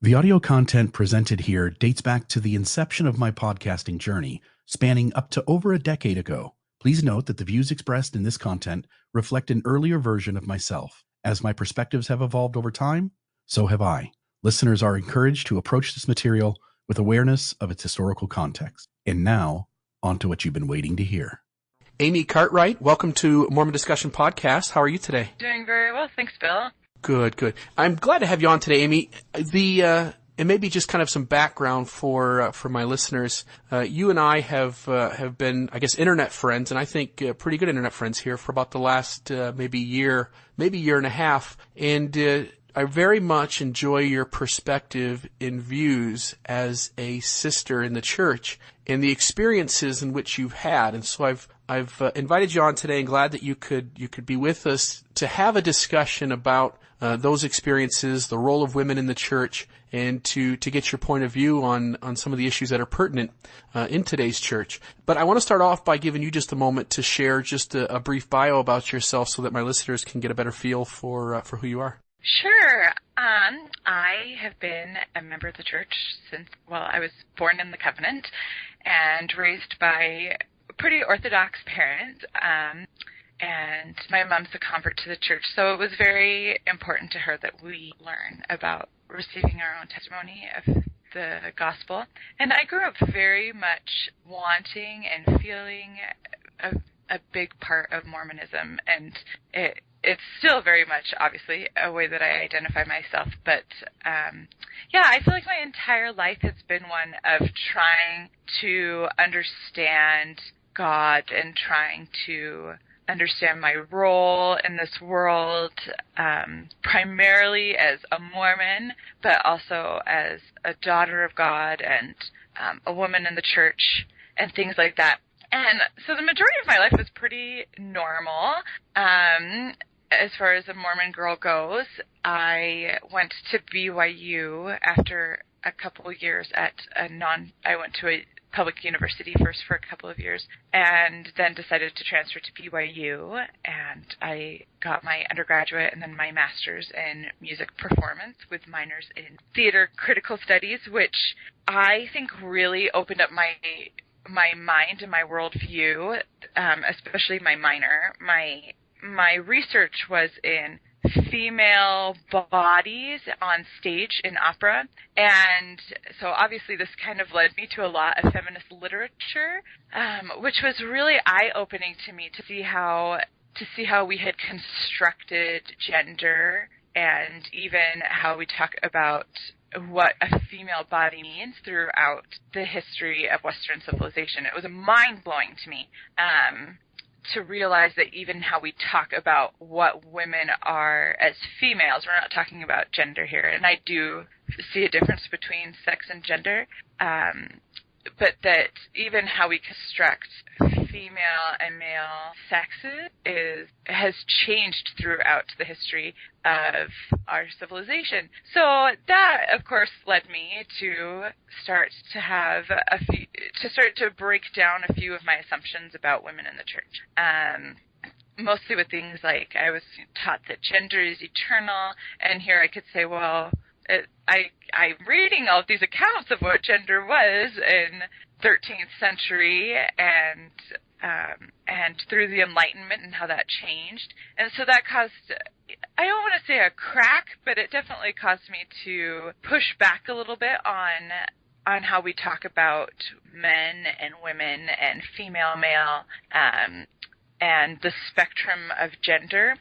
The audio content presented here dates back to the inception of my podcasting journey, spanning up to over a decade ago. Please note that the views expressed in this content reflect an earlier version of myself. As my perspectives have evolved over time, so have I. Listeners are encouraged to approach this material with awareness of its historical context. And now, on to what you've been waiting to hear. Amy Cartwright, welcome to Mormon Discussion Podcast. How are you today? Doing very well, thanks, Bill. Good. I'm glad to have you on today, Amy. And maybe just kind of some background for my listeners. You and I have been, I guess, internet friends, and I think pretty good internet friends here for about the last maybe year and a half. And I very much enjoy your perspective and views as a sister in the church and the experiences in which you've had. And so I've invited you on today, and glad that you could be with us to have a discussion about those experiences, the role of women in the church, and to get your point of view on some of the issues that are pertinent in today's church. But I want to start off by giving you just a moment to share just a brief bio about yourself so that my listeners can get a better feel for who you are. Sure. I have been a member of the church since, I was born in the covenant and raised by pretty Orthodox parents. And my mom's a convert to the church, so it was very important to her that we learn about receiving our own testimony of the gospel. And I grew up very much wanting and feeling a big part of Mormonism, and it's still very much, obviously, a way that I identify myself. But, I feel like my entire life has been one of trying to understand God and trying to understand my role in this world, primarily as a Mormon, but also as a daughter of God and a woman in the church and things like that. And so the majority of my life was pretty normal. As far as a Mormon girl goes, I went to BYU after a couple of years I went to a public university first for a couple of years, and then decided to transfer to BYU, and I got my undergraduate and then my master's in music performance with minors in theater critical studies, which I think really opened up my mind and my worldview, especially my minor. My research was in female bodies on stage in opera, and so obviously this kind of led me to a lot of feminist literature, which was really eye-opening to me to see how we had constructed gender, and even how we talk about what a female body means throughout the history of Western civilization. It was mind-blowing to me to realize that even how we talk about what women are as females, we're not talking about gender here, and I do see a difference between sex and gender, but that even how we construct female and male sexes has changed throughout the history of our civilization. So that, of course, led me to start to break down a few of my assumptions about women in the church. Mostly with things like I was taught that gender is eternal, and here I could say, I'm reading all of these accounts of what gender was in 13th century and through the Enlightenment and how that changed. And so that caused, I don't want to say a crack, but it definitely caused me to push back a little bit on how we talk about men and women and female, male, and the spectrum of gender.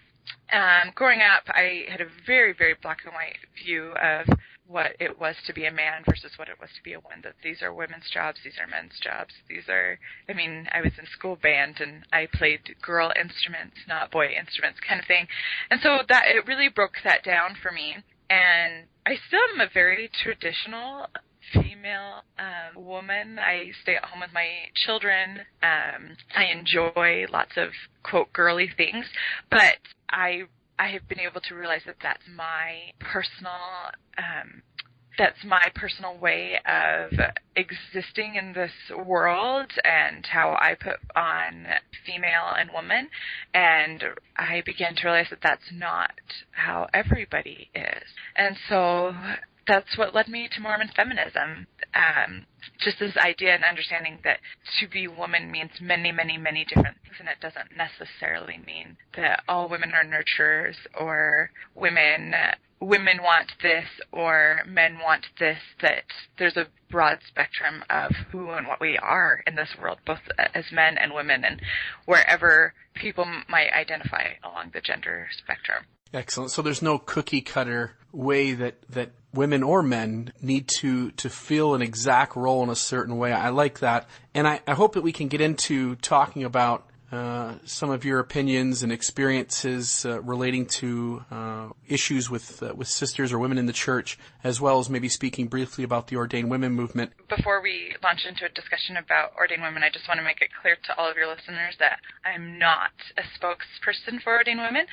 Growing up, I had a very, very black and white view of what it was to be a man versus what it was to be a woman, that these are women's jobs, these are men's jobs, I was in school band and I played girl instruments, not boy instruments kind of thing. And so that, it really broke that down for me. And I still am a very traditional female woman. I stay at home with my children. I enjoy lots of, quote, girly things, but I have been able to realize that that's my personal way of existing in this world and how I put on female and woman. And I began to realize that that's not how everybody is. And so that's what led me to Mormon feminism. Just this idea and understanding that to be woman means many, many, many different things, and it doesn't necessarily mean that all women are nurturers, or women want this or men want this, that there's a broad spectrum of who and what we are in this world, both as men and women, and wherever people might identify along the gender spectrum. Excellent. So there's no cookie cutter way that women or men need to fill an exact role in a certain way. I like that. And I hope that we can get into talking about some of your opinions and experiences relating to issues with sisters or women in the church, as well as maybe speaking briefly about the Ordain Women Movement. Before we launch into a discussion about Ordain Women, I just want to make it clear to all of your listeners that I'm not a spokesperson for Ordain Women.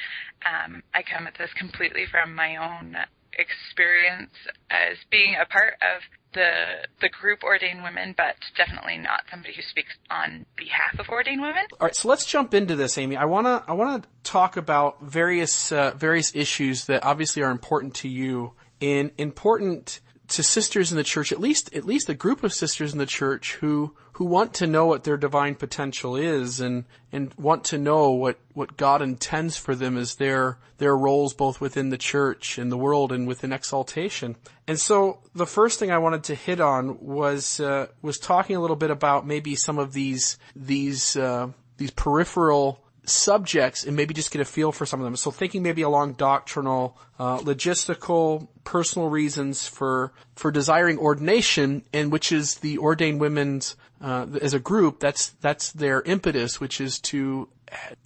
I come at this completely from my own experience as being a part of the group Ordain Women, but definitely not somebody who speaks on behalf of Ordain Women. All right, so let's jump into this, Amy. I wanna talk about various issues that obviously are important to you and important to sisters in the church, at least a group of sisters in the church who want to know what their divine potential is and want to know what God intends for them as their roles both within the church and the world and within exaltation. And so the first thing I wanted to hit on was talking a little bit about maybe some of these peripheral subjects and maybe just get a feel for some of them. So thinking maybe along doctrinal, logistical, personal reasons for desiring ordination, and which is the Ordained Women's, as a group, that's their impetus, which is to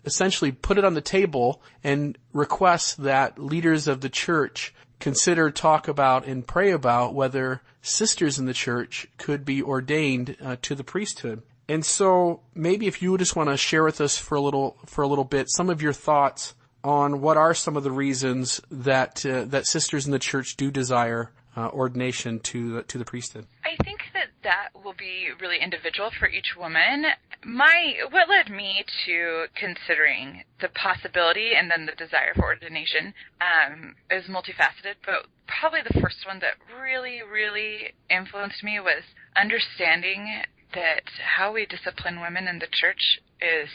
essentially put it on the table and request that leaders of the church consider, talk about, and pray about whether sisters in the church could be ordained to the priesthood. And so maybe if you just want to share with us for a little bit some of your thoughts on what are some of the reasons that sisters in the church do desire ordination to the priesthood. I think that will be really individual for each woman. What led me to considering the possibility and then the desire for ordination is multifaceted, but probably the first one that really, really influenced me was understanding that how we discipline women in the church is,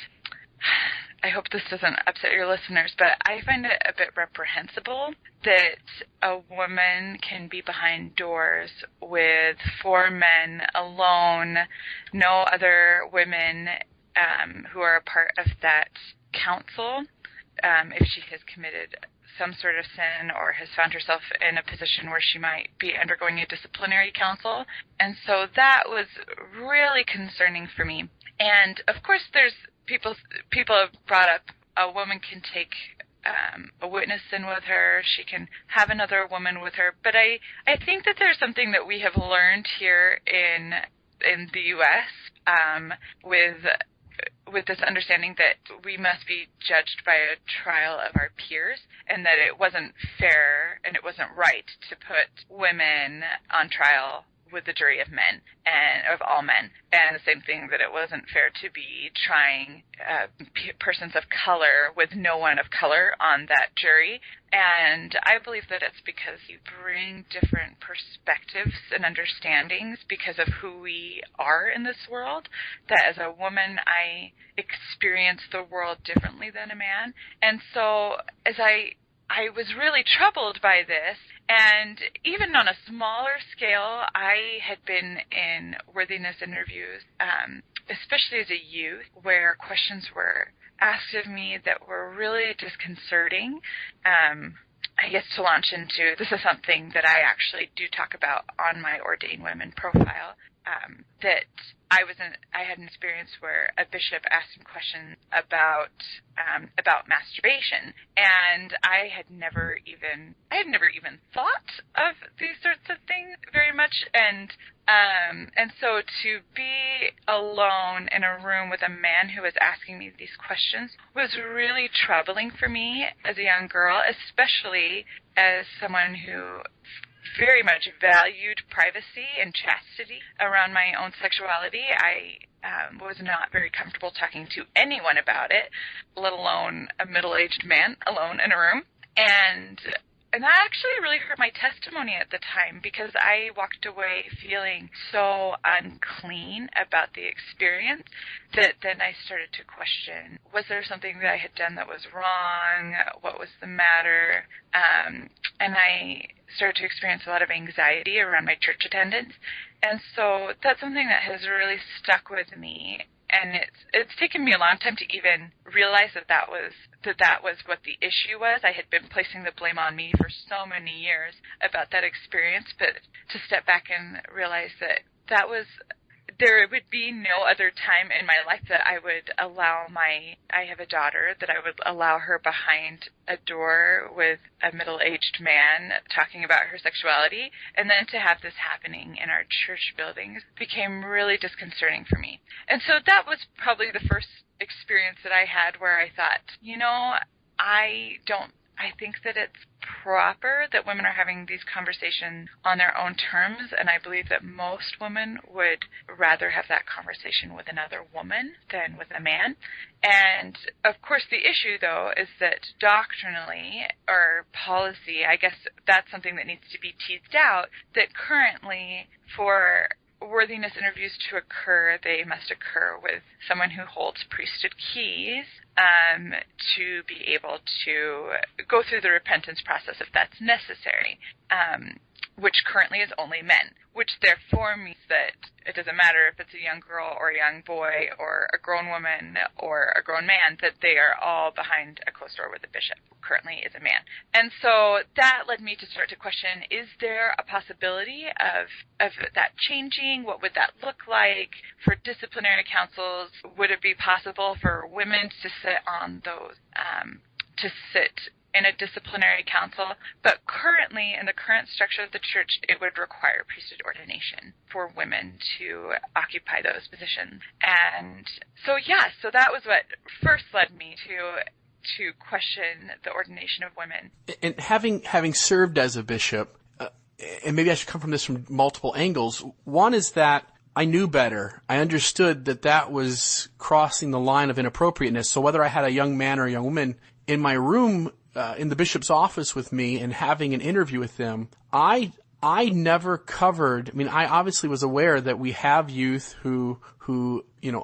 I hope this doesn't upset your listeners, but I find it a bit reprehensible that a woman can be behind doors with 4 men alone, no other women who are a part of that council, if she has committed some sort of sin or has found herself in a position where she might be undergoing a disciplinary council. And so that was really concerning for me. And of course there's people have brought up a woman can take a witness in with her, she can have another woman with her, but I think that there's something that we have learned here in the U.S. with this understanding that we must be judged by a trial of our peers, and that it wasn't fair and it wasn't right to put women on trial with the jury of men and of all men, and the same thing that it wasn't fair to be trying persons of color with no one of color on that jury. And I believe that it's because you bring different perspectives and understandings because of who we are in this world, that as a woman I experience the world differently than a man. And so as I was really troubled by this, and even on a smaller scale, I had been in worthiness interviews, especially as a youth, where questions were asked of me that were really disconcerting. I guess to launch into, this is something that I actually do talk about on my Ordain Women profile, that I had an experience where a bishop asked me questions about masturbation, and I had never even thought of these sorts of things very much, and so to be alone in a room with a man who was asking me these questions was really troubling for me as a young girl, especially as someone who very much valued privacy and chastity around my own sexuality. I was not very comfortable talking to anyone about it, let alone a middle-aged man alone in a room. And and that actually really hurt my testimony at the time, because I walked away feeling so unclean about the experience that then I started to question, was there something that I had done that was wrong? What was the matter? And I started to experience a lot of anxiety around my church attendance. And so that's something that has really stuck with me. And it's taken me a long time to even realize that was what the issue was. I had been placing the blame on me for so many years about that experience, but to step back and realize that was, there would be no other time in my life that I would allow I have a daughter, that I would allow her behind a door with a middle-aged man talking about her sexuality. And then to have this happening in our church buildings became really disconcerting for me. And so that was probably the first experience that I had where I thought, I think that it's proper that women are having these conversations on their own terms, and I believe that most women would rather have that conversation with another woman than with a man. And, of course, the issue, though, is that doctrinally, or policy, I guess that's something that needs to be teased out, that currently for worthiness interviews to occur, they must occur with someone who holds priesthood keys to be able to go through the repentance process if that's necessary, which currently is only men, which therefore means that it doesn't matter if it's a young girl or a young boy or a grown woman or a grown man, that they are all behind a closed door with a bishop, who currently is a man. And so that led me to start to question, is there a possibility of that changing? What would that look like for disciplinary councils? Would it be possible for women to sit on those, to sit in a disciplinary council? But currently, in the current structure of the church, it would require priesthood ordination for women to occupy those positions. And so, so that was what first led me to question the ordination of women. And having served as a bishop, and maybe I should come from this from multiple angles. One is that I knew better. I understood that was crossing the line of inappropriateness. So whether I had a young man or a young woman in my room, in the bishop's office with me and having an interview with them, I never covered. I mean, I obviously was aware that we have youth who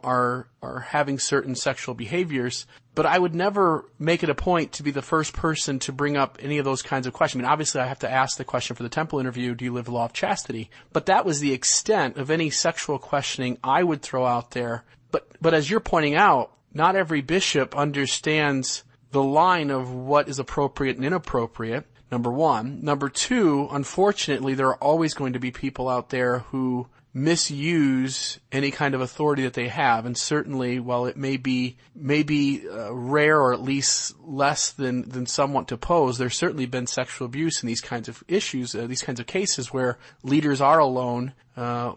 are having certain sexual behaviors, but I would never make it a point to be the first person to bring up any of those kinds of questions. I mean, obviously I have to ask the question for the temple interview, do you live the law of chastity? But that was the extent of any sexual questioning I would throw out there. But as you're pointing out, not every bishop understands the line of what is appropriate and inappropriate, number one. Number two, unfortunately, there are always going to be people out there who misuse any kind of authority that they have. And certainly, while it may be rare, or at least less than some want to pose, there's certainly been sexual abuse in these kinds of issues, these kinds of cases where leaders are alone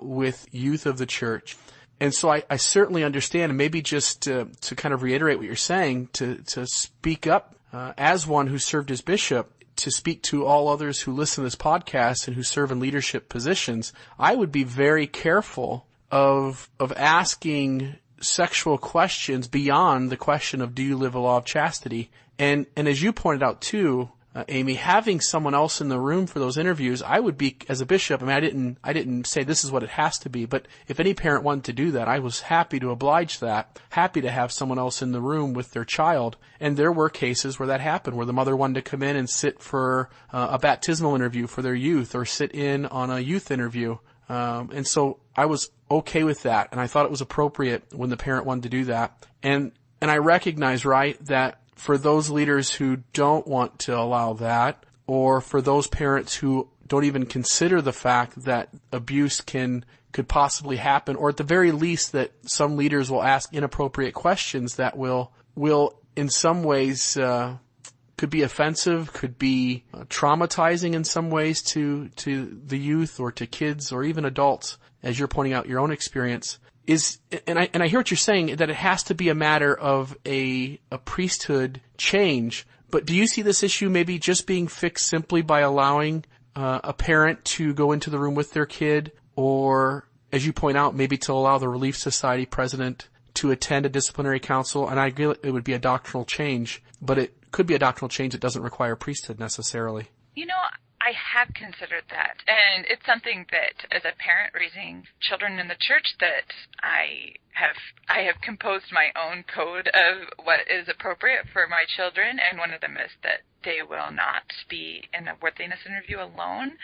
with youth of the church. And so I certainly understand, and maybe just to kind of reiterate what you're saying, to speak up as one who served as bishop, to speak to all others who listen to this podcast and who serve in leadership positions, I would be very careful of asking sexual questions beyond the question of, do you live a law of chastity? And as you pointed out too, Amy, having someone else in the room for those interviews, I would be, as a bishop, I mean, I didn't say this is what it has to be, but if any parent wanted to do that, I was happy to oblige that, happy to have someone else in the room with their child. And there were cases where that happened, where the mother wanted to come in and sit for a baptismal interview for their youth, or sit in on a youth interview. And so I was okay with that, and I thought it was appropriate when the parent wanted to do that. And I recognize, right, that for those leaders who don't want to allow that, or for those parents who don't even consider the fact that abuse could possibly happen, or at the very least that some leaders will ask inappropriate questions that will in some ways could be offensive, could be traumatizing in some ways to the youth or to kids or even adults, as you're pointing out your own experience. And I hear what you're saying, that it has to be a matter of a priesthood change. But do you see this issue maybe just being fixed simply by allowing a parent to go into the room with their kid, or, as you point out, maybe to allow the Relief Society president to attend a disciplinary council? And I agree it would be a doctrinal change, but it could be a doctrinal change that doesn't require priesthood necessarily. I have considered that, and it's something that, as a parent raising children in the church, that I have composed my own code of what is appropriate for my children, and one of them is that they will not be in a worthiness interview alone.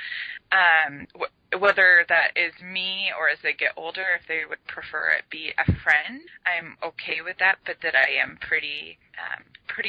Whether that is me or as they get older, if they would prefer it be a friend, I'm okay with that, but that I am pretty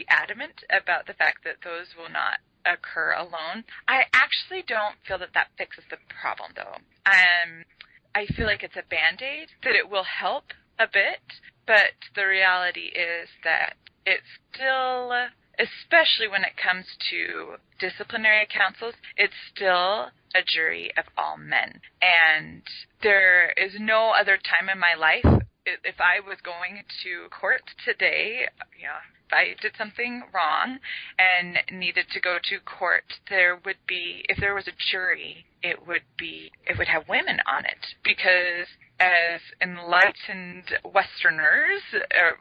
adamant about the fact that those will not occur alone. I actually don't feel that fixes the problem, though. I feel like it's a Band-Aid, that it will help a bit, but the reality is that it's still, especially when it comes to disciplinary councils, it's still a jury of all men. And there is no other time in my life, if I was going to court today, if I did something wrong and needed to go to court, if there was a jury, it would have women on it, because as enlightened Westerners,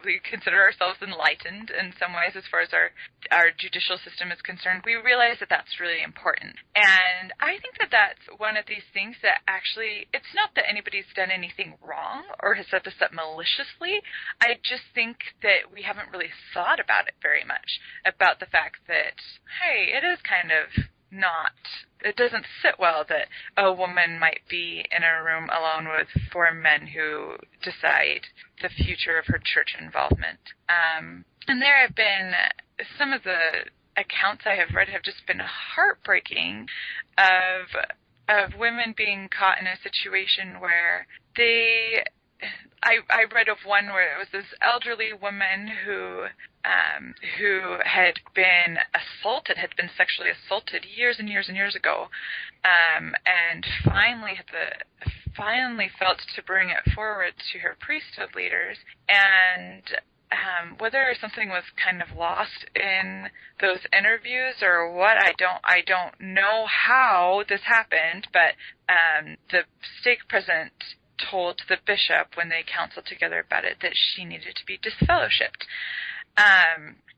we consider ourselves enlightened in some ways as far as our judicial system is concerned. We realize that that's really important. And I think that that's one of these things that actually, it's not that anybody's done anything wrong or has set this up maliciously. I just think that we haven't really thought about it very much, about the fact that, hey, it is kind of it doesn't sit well that a woman might be in a room alone with four men who decide the future of her church involvement. And there have been some of the accounts I have read have just been heartbreaking of women being caught in a situation where I read of one where it was this elderly woman who had been assaulted, had been sexually assaulted years and years and years ago, and finally felt to bring it forward to her priesthood leaders, and whether something was kind of lost in those interviews or what, I don't know how this happened, but the stake president told the bishop when they counseled together about it that she needed to be disfellowshipped.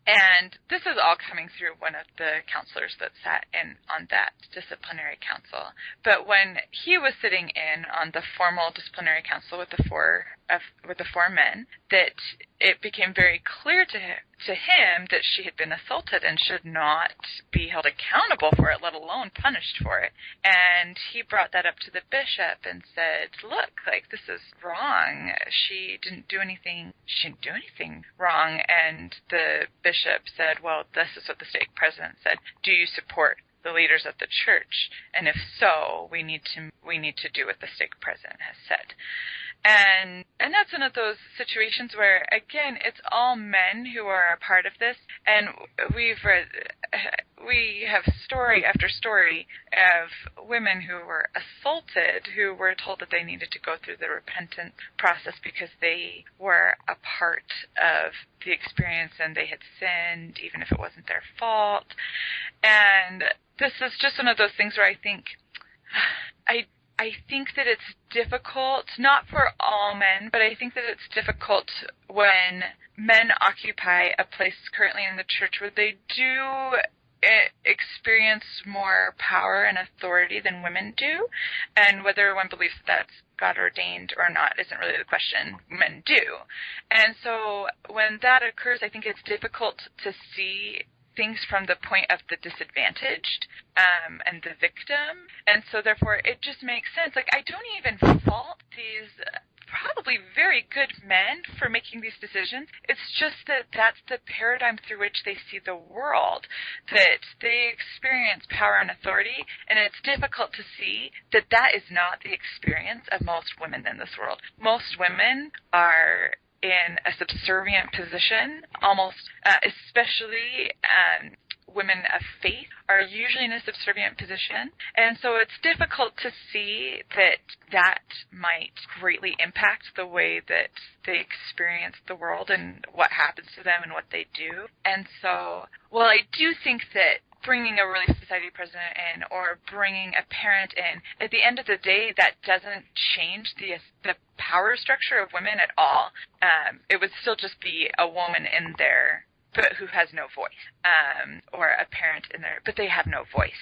And this is all coming through one of the counselors that sat in on that disciplinary council. But when he was sitting in on the formal disciplinary council with the four men, that it became very clear to him that she had been assaulted and should not be held accountable for it, let alone punished for it. And he brought that up to the bishop and said, look, this is wrong. She didn't do anything wrong. And the bishop said, well, this is what the stake president said. Do you support the leaders of the church? And if so, we need to do what the stake president has said. And that's one of those situations where, again, it's all men who are a part of this, and we have story after story of women who were assaulted, who were told that they needed to go through the repentance process because they were a part of the experience and they had sinned, even if it wasn't their fault. And this is just one of those things where I think that it's difficult, not for all men, but I think that it's difficult when men occupy a place currently in the church where they do experience more power and authority than women do. And whether one believes that's God ordained or not isn't really the question. Men do. And so when that occurs, I think it's difficult to see things from the point of the disadvantaged and the victim. And so therefore it just makes sense. I don't even fault these probably very good men for making these decisions. It's just that that's the paradigm through which they see the world, that they experience power and authority, and it's difficult to see that that is not the experience of most women in this world. Most women are in a subservient position, almost, especially women of faith are usually in a subservient position. And so it's difficult to see that might greatly impact the way that they experience the world and what happens to them and what they do. And so, well, I do think that bringing a Relief Society president in or bringing a parent in, at the end of the day, that doesn't change the power structure of women at all. It would still just be a woman in there but who has no voice, or a parent in there, but they have no voice.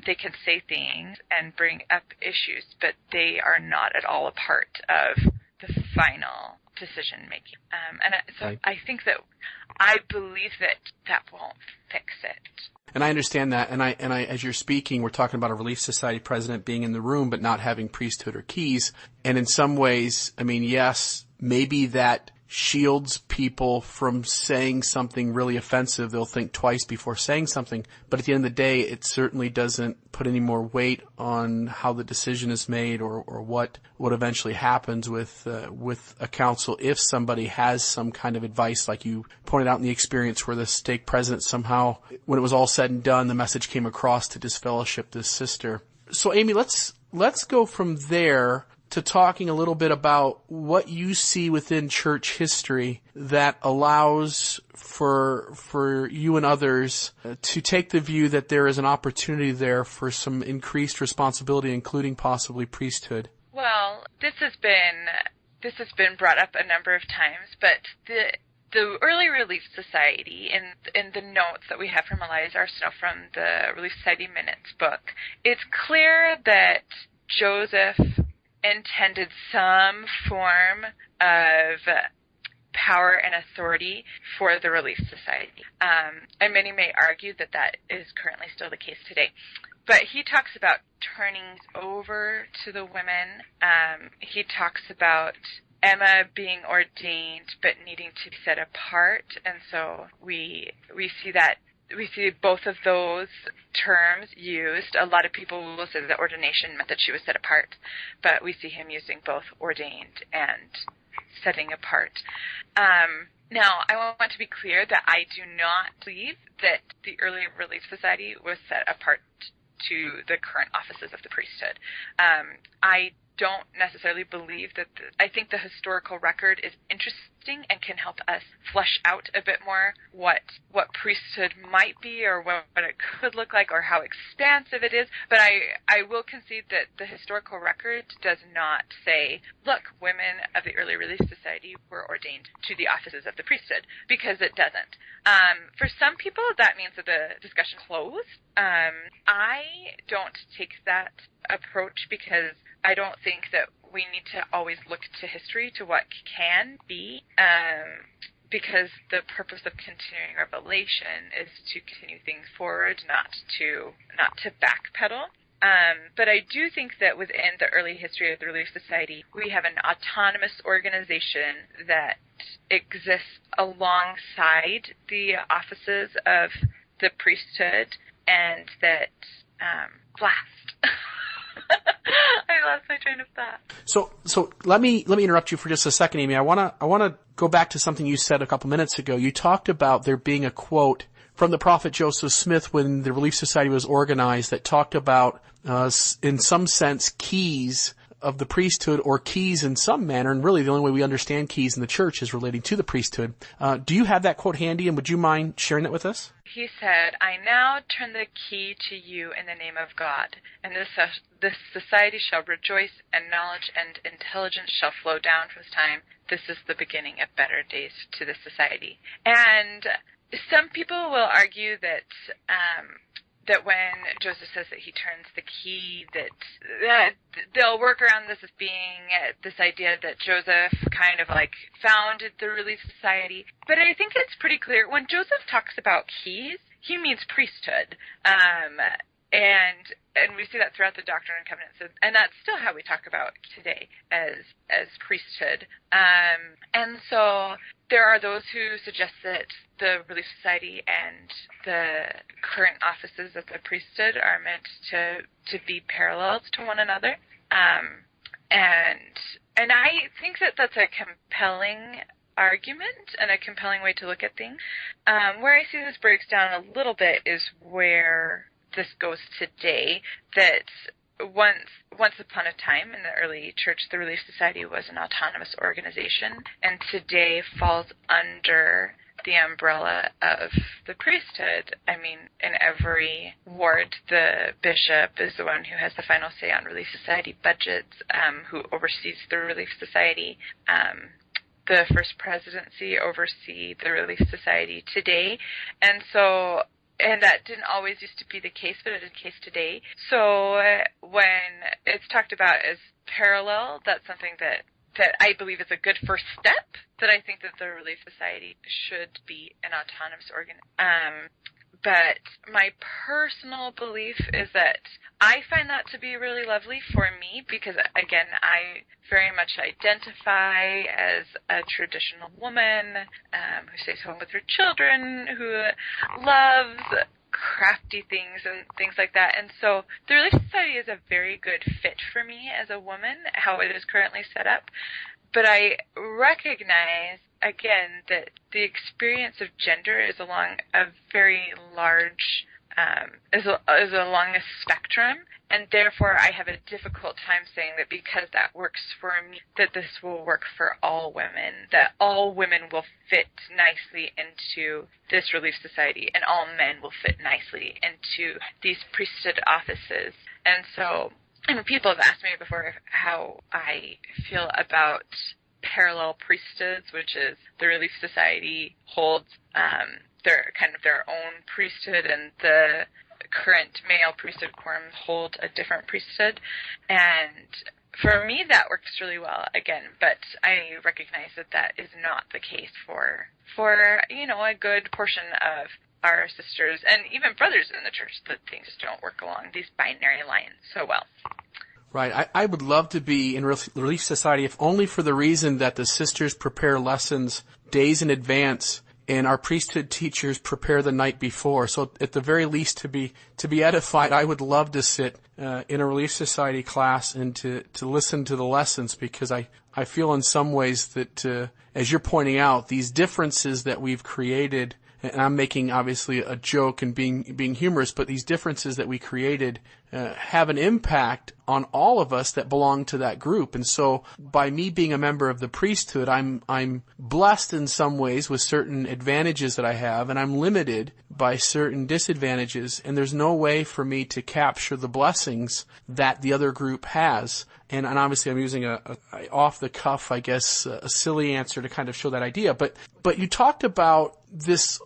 They can say things and bring up issues, but they are not at all a part of the final decision making. Right. I believe that won't fix it. And I understand that. And I, as you're speaking, we're talking about a Relief Society president being in the room, but not having priesthood or keys. And in some ways, I mean, yes, maybe that shields people from saying something really offensive. They'll think twice before saying something. But at the end of the day, it certainly doesn't put any more weight on how the decision is made or what eventually happens with a council if somebody has some kind of advice, like you pointed out in the experience where the stake president somehow, when it was all said and done, the message came across to disfellowship this sister. So Amy, let's go from there to talking a little bit about what you see within church history that allows for you and others to take the view that there is an opportunity there for some increased responsibility, including possibly priesthood. Well, this has been brought up a number of times, but the Early Relief Society, in the notes that we have from Elias Arsenault from the Relief Society Minutes book, it's clear that Joseph intended some form of power and authority for the Relief Society. And many may argue that is currently still the case today. But he talks about turning over to the women. He talks about Emma being ordained but needing to be set apart. And so we see both of those terms used. A lot of people will say that ordination meant that she was set apart, but we see him using both ordained and setting apart. Now, I want to be clear that I do not believe that the Early Relief Society was set apart to the current offices of the priesthood. I don't necessarily believe that. I think the historical record is interesting and can help us flesh out a bit more what priesthood might be, or what it could look like, or how expansive it is. But I will concede that the historical record does not say, look, women of the Early Relief Society were ordained to the offices of the priesthood, because it doesn't. For some people, that means that the discussion closed. I don't take that approach, because I don't think that we need to always look to history, to what can be, because the purpose of continuing revelation is to continue things forward, not to backpedal. But I do think that within the early history of the Relief Society, we have an autonomous organization that exists alongside the offices of the priesthood, and that blast. I lost my train of thought. So let me interrupt you for just a second, Amy. I wanna go back to something you said a couple minutes ago. You talked about there being a quote from the prophet Joseph Smith when the Relief Society was organized that talked about, in some sense, keys of the priesthood, or keys in some manner, and really the only way we understand keys in the church is relating to the priesthood. Do you have that quote handy, and would you mind sharing that with us? He said, "I now turn the key to you in the name of God, and this society shall rejoice, and knowledge and intelligence shall flow down from this time. This is the beginning of better days to the society." And some people will argue that when Joseph says that he turns the key, that they'll work around this as being this idea that Joseph kind of like founded the Relief Society. But I think it's pretty clear when Joseph talks about keys, he means priesthood. And we see that throughout the Doctrine and Covenants, and that's still how we talk about today as priesthood. And so there are those who suggest that the Relief Society and the current offices of the priesthood are meant to be parallels to one another. And I think that that's a compelling argument and a compelling way to look at things. Where I see this breaks down a little bit is where this goes today, that once upon a time in the early church, the Relief Society was an autonomous organization, and today falls under the umbrella of the priesthood. I mean, in every ward, the bishop is the one who has the final say on Relief Society budgets, who oversees the Relief Society. the first presidency oversee the Relief Society today. And that didn't always used to be the case, but it is the case today. So when it's talked about as parallel, that's something that I believe is a good first step, that I think that the Relief Society should be an autonomous organ. But my personal belief is that I find that to be really lovely for me because, again, I very much identify as a traditional woman who stays home with her children, who loves crafty things and things like that. And so the Relief Society is a very good fit for me as a woman, how it is currently set up. But I recognize, again, that the experience of gender is along a very large, is along a spectrum, and therefore I have a difficult time saying that because that works for me, that this will work for all women, that all women will fit nicely into this Relief Society, and all men will fit nicely into these priesthood offices. And so, people have asked me before how I feel about parallel priesthoods, which is the Relief Society holds their own priesthood, and the current male priesthood quorums hold a different priesthood. And for me, that works really well, again, but I recognize that is not the case for a good portion of our sisters and even brothers in the church, that things don't work along these binary lines so well. Right. I would love to be in Relief Society, if only for the reason that the sisters prepare lessons days in advance and our priesthood teachers prepare the night before. So at the very least, to be edified, I would love to sit in a Relief Society class and to listen to the lessons, because I feel in some ways that, as you're pointing out, these differences that we've created, and I'm making obviously a joke and being humorous, but these differences that we created have an impact on all of us that belong to that group. And so by me being a member of the priesthood, I'm blessed in some ways with certain advantages that I have, and I'm limited by certain disadvantages, and there's no way for me to capture the blessings that the other group has. And obviously I'm using a off the cuff, I guess, a silly answer to kind of show that idea. But you talked about this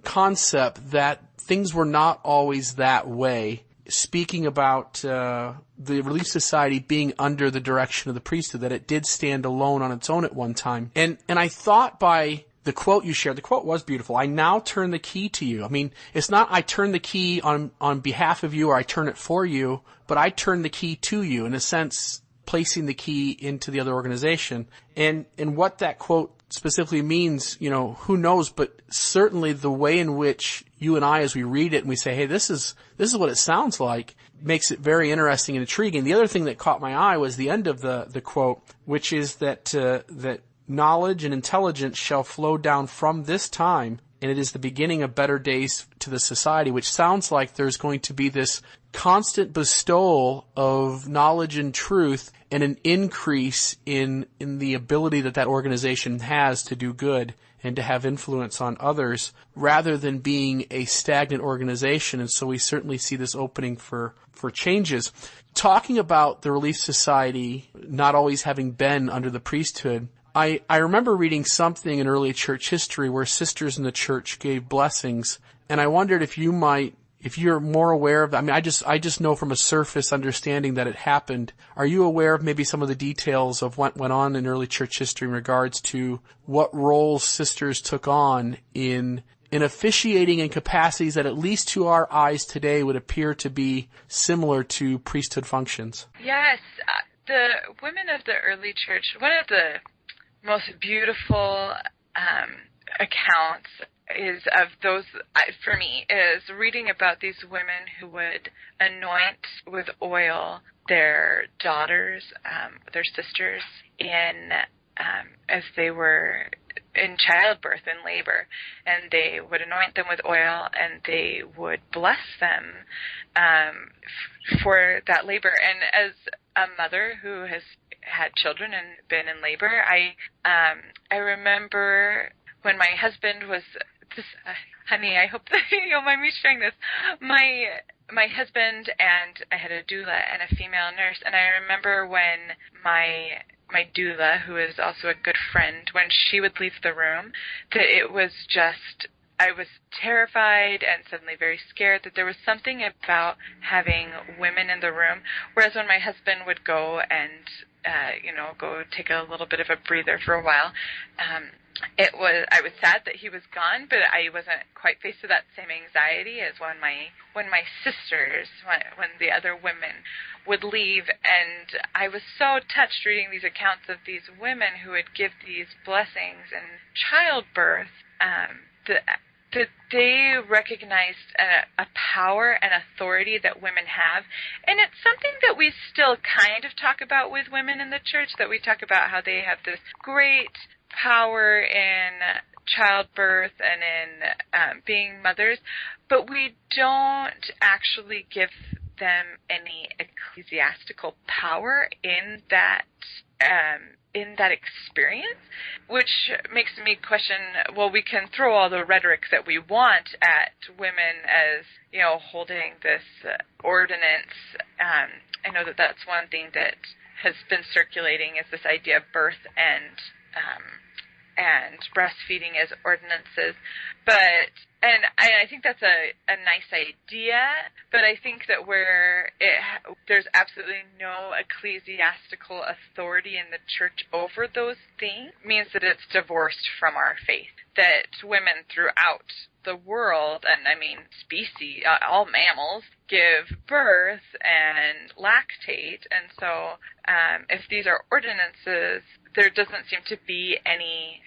concept that things were not always that way, speaking about the Relief Society being under the direction of the priesthood, that it did stand alone on its own at one time. And I thought by the quote you shared, the quote was beautiful. I now turn the key to you. I mean, it's not I turn the key on behalf of you or I turn it for you, but I turn the key to you, in a sense, placing the key into the other organization. And what that quote specifically means, who knows, but certainly the way in which you and I, as we read it and we say, hey, this is what it sounds like, makes it very interesting and intriguing. The other thing that caught my eye was the end of the quote, which is that knowledge and intelligence shall flow down from this time, and it is the beginning of better days to the society, which sounds like there's going to be this constant bestowal of knowledge and truth and an increase in the ability that organization has to do good and to have influence on others, rather than being a stagnant organization. And so we certainly see this opening for changes. Talking about the Relief Society not always having been under the priesthood, I remember reading something in early church history where sisters in the church gave blessings, and I wondered if you're more aware of that. I mean, I just know from a surface understanding that it happened. Are you aware of maybe some of the details of what went on in early church history in regards to what roles sisters took on in officiating in capacities that, at least to our eyes today, would appear to be similar to priesthood functions? Yes. The women of the early church, one of the most beautiful accounts is of those, for me, is reading about these women who would anoint with oil their daughters, their sisters, as they were in childbirth and labor, and they would anoint them with oil, and they would bless them for that labor. And as a mother who has had children and been in labor, I remember when my husband was honey, I hope that you don't mind me sharing this. My husband and I had a doula and a female nurse, and I remember when my my doula, who is also a good friend, when she would leave the room, that it was just, I was terrified and suddenly very scared that there was something about having women in the room. Whereas when my husband would go and, go take a little bit of a breather for a while, I was sad that he was gone, but I wasn't quite faced with that same anxiety as when my sisters, when the other women would leave. And I was so touched reading these accounts of these women who would give these blessings in childbirth, that they recognized a power and authority that women have. And it's something that we still kind of talk about with women in the church, that we talk about how they have this great power in childbirth and in being mothers, but we don't actually give them any ecclesiastical power in that experience, which makes me question, well, we can throw all the rhetoric that we want at women as, holding this ordinance. I know that that's one thing that has been circulating, is this idea of birth and breastfeeding as ordinances. And I think that's a nice idea, but I think that there's absolutely no ecclesiastical authority in the church over those things, means that it's divorced from our faith. That women throughout the world, and I mean species, all mammals, give birth and lactate, and so if these are ordinances, there doesn't seem to be any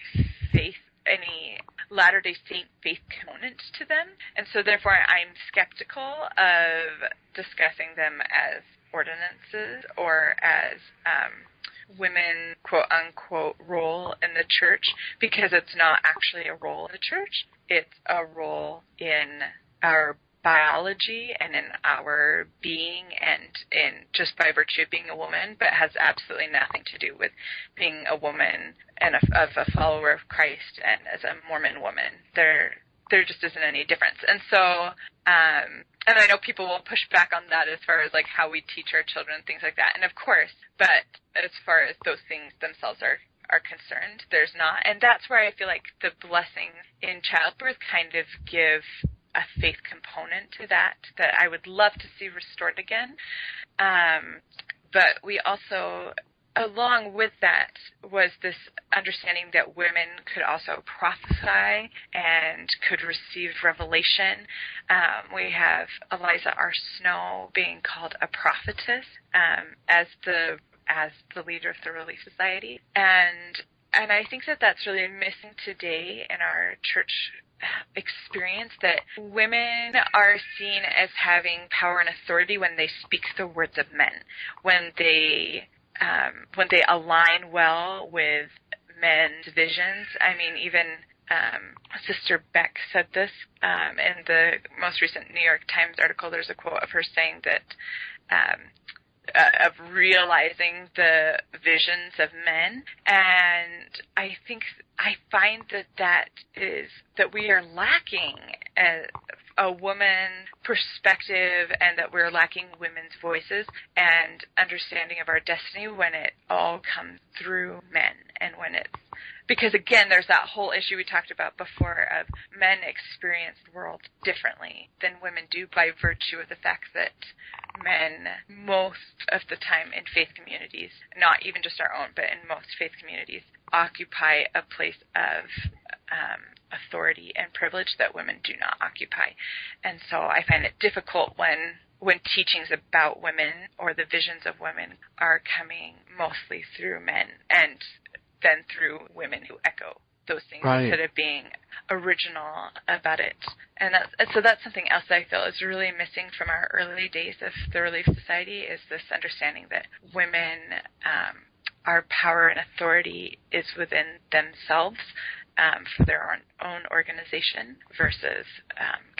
Latter-day Saint faith component to them, and so therefore I'm skeptical of discussing them as ordinances or as women, quote-unquote, role in the church, because it's not actually a role in the church. It's a role in our biology and in our being and in just by virtue of being a woman, but has absolutely nothing to do with being a woman and of a follower of Christ and as a Mormon woman. There just isn't any difference. And so, and I know people will push back on that as far as like how we teach our children, things like that. And of course, but as far as those things themselves are concerned, there's not. And that's where I feel like the blessings in childbirth kind of give a faith component to that I would love to see restored again. But we also, along with that, was this understanding that women could also prophesy and could receive revelation. We have Eliza R. Snow being called a prophetess as the leader of the Relief Society, and I think that that's really missing today in our church experience, that women are seen as having power and authority when they speak the words of men, when they align well with men's visions. I mean, even Sister Beck said this in the most recent New York Times article. There's a quote of her saying that of realizing the visions of men, and I find that we are lacking a woman perspective, and that we're lacking women's voices and understanding of our destiny when it all comes through men, and when it's because, again, there's that whole issue we talked about before of men experience the world differently than women do by virtue of the fact that men, most of the time in faith communities, not even just our own, but in most faith communities, occupy a place of authority and privilege that women do not occupy. And so I find it difficult when teachings about women or the visions of women are coming mostly through men and then through women who echo those things, right, instead of being original about it. And so that's something else that I feel is really missing from our early days of the Relief Society, is this understanding that women, our power and authority is within themselves for their own organization versus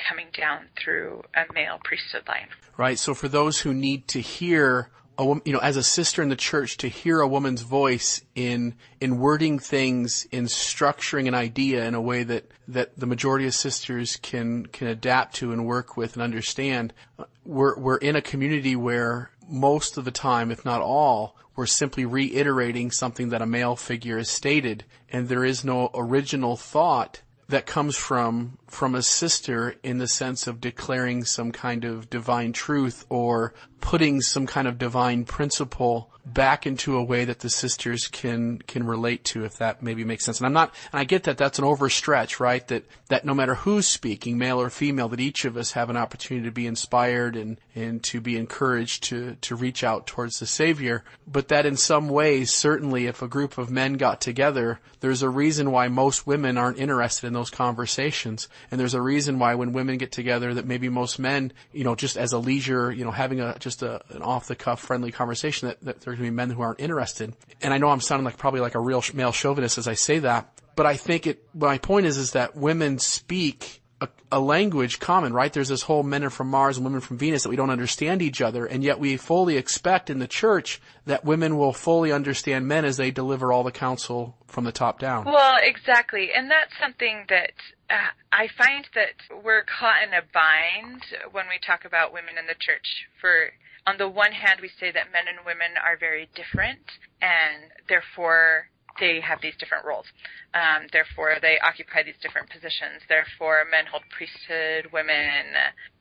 coming down through a male priesthood line. Right. So for those who need to hear as a sister in the church, to hear a woman's voice in wording things, in structuring an idea in a way that the majority of sisters can adapt to and work with and understand. We're in a community where most of the time, if not all, we're simply reiterating something that a male figure has stated, and there is no original thought that comes from a sister in the sense of declaring some kind of divine truth or putting some kind of divine principle back into a way that the sisters can relate to, if that maybe makes sense. And I get that that's an overstretch, right? That no matter who's speaking, male or female, that each of us have an opportunity to be inspired and to be encouraged to reach out towards the Savior. But that in some ways, certainly if a group of men got together, there's a reason why most women aren't interested in those conversations. And there's a reason why when women get together that maybe most men, just as a leisure, having an off-the-cuff friendly conversation, that there's going to be men who aren't interested. And I know I'm sounding probably like a real male chauvinist as I say that, but I think my point is that women speak a language common, right? There's this whole men are from Mars and women from Venus, that we don't understand each other, and yet we fully expect in the church that women will fully understand men as they deliver all the counsel from the top down. Well, exactly. And that's something that I find that we're caught in a bind when we talk about women in the church. On the one hand, we say that men and women are very different, and therefore they have these different roles. Therefore, they occupy these different positions. Therefore, men hold priesthood, women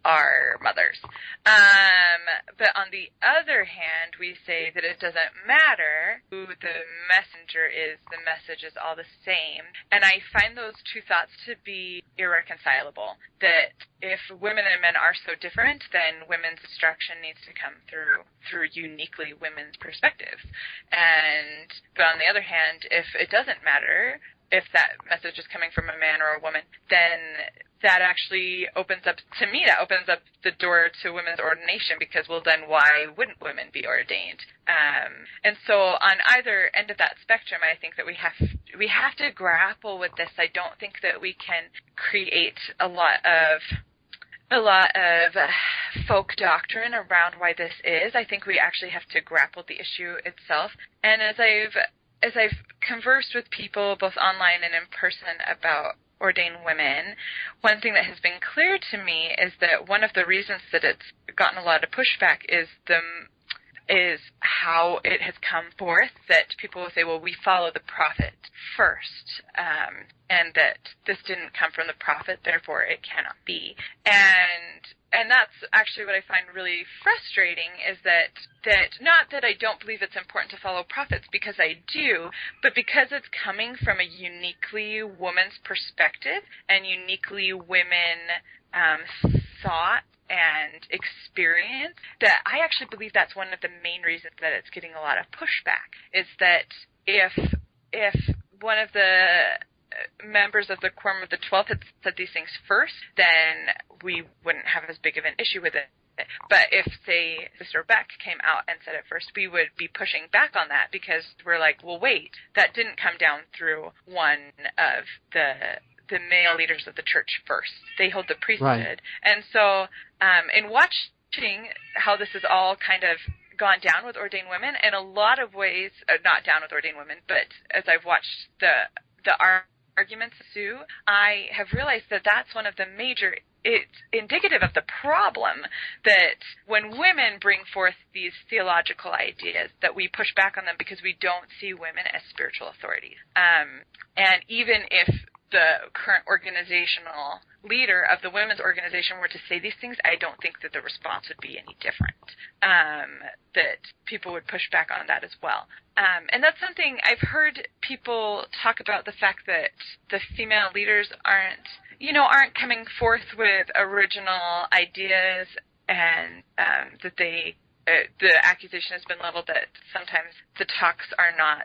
are mothers. But on the other hand, we say that it doesn't matter who the messenger is, the message is all the same. And I find those two thoughts to be irreconcilable, that if women and men are so different, then women's instruction needs to come through uniquely women's perspectives. But on the other hand, if it doesn't matter, if that message is coming from a man or a woman, then that actually opens up the door to women's ordination, because, well, then why wouldn't women be ordained? And so on either end of that spectrum, I think that we have to grapple with this. I don't think that we can create a lot of folk doctrine around why this is. I think we actually have to grapple the issue itself. And as I've conversed with people both online and in person about ordained women, one thing that has been clear to me is that one of the reasons that it's gotten a lot of pushback is how it has come forth, that people will say, well, we follow the prophet first, and that this didn't come from the prophet, therefore it cannot be. And that's actually what I find really frustrating, is that not that I don't believe it's important to follow prophets, because I do, but because it's coming from a uniquely woman's perspective and uniquely women thought and experience, that I actually believe that's one of the main reasons that it's getting a lot of pushback, is that if one of the members of the Quorum of the 12 had said these things first, then we wouldn't have as big of an issue with it. But if, say, Sister Beck came out and said it first, we would be pushing back on that, because we're like, well, wait, that didn't come down through one of the male leaders of the church first. They hold the priesthood. Right. And so in watching how this is all kind of gone down with ordained women, in a lot of ways, not down with ordained women, but as I've watched the arguments ensue, I have realized that that's one of the major, it's indicative of the problem, that when women bring forth these theological ideas, that we push back on them because we don't see women as spiritual authorities. And even if the current organizational leader of the women's organization were to say these things, I don't think that the response would be any different, that people would push back on that as well. And that's something I've heard people talk about, the fact that the female leaders aren't coming forth with original ideas, and that the accusation has been leveled that sometimes the talks are not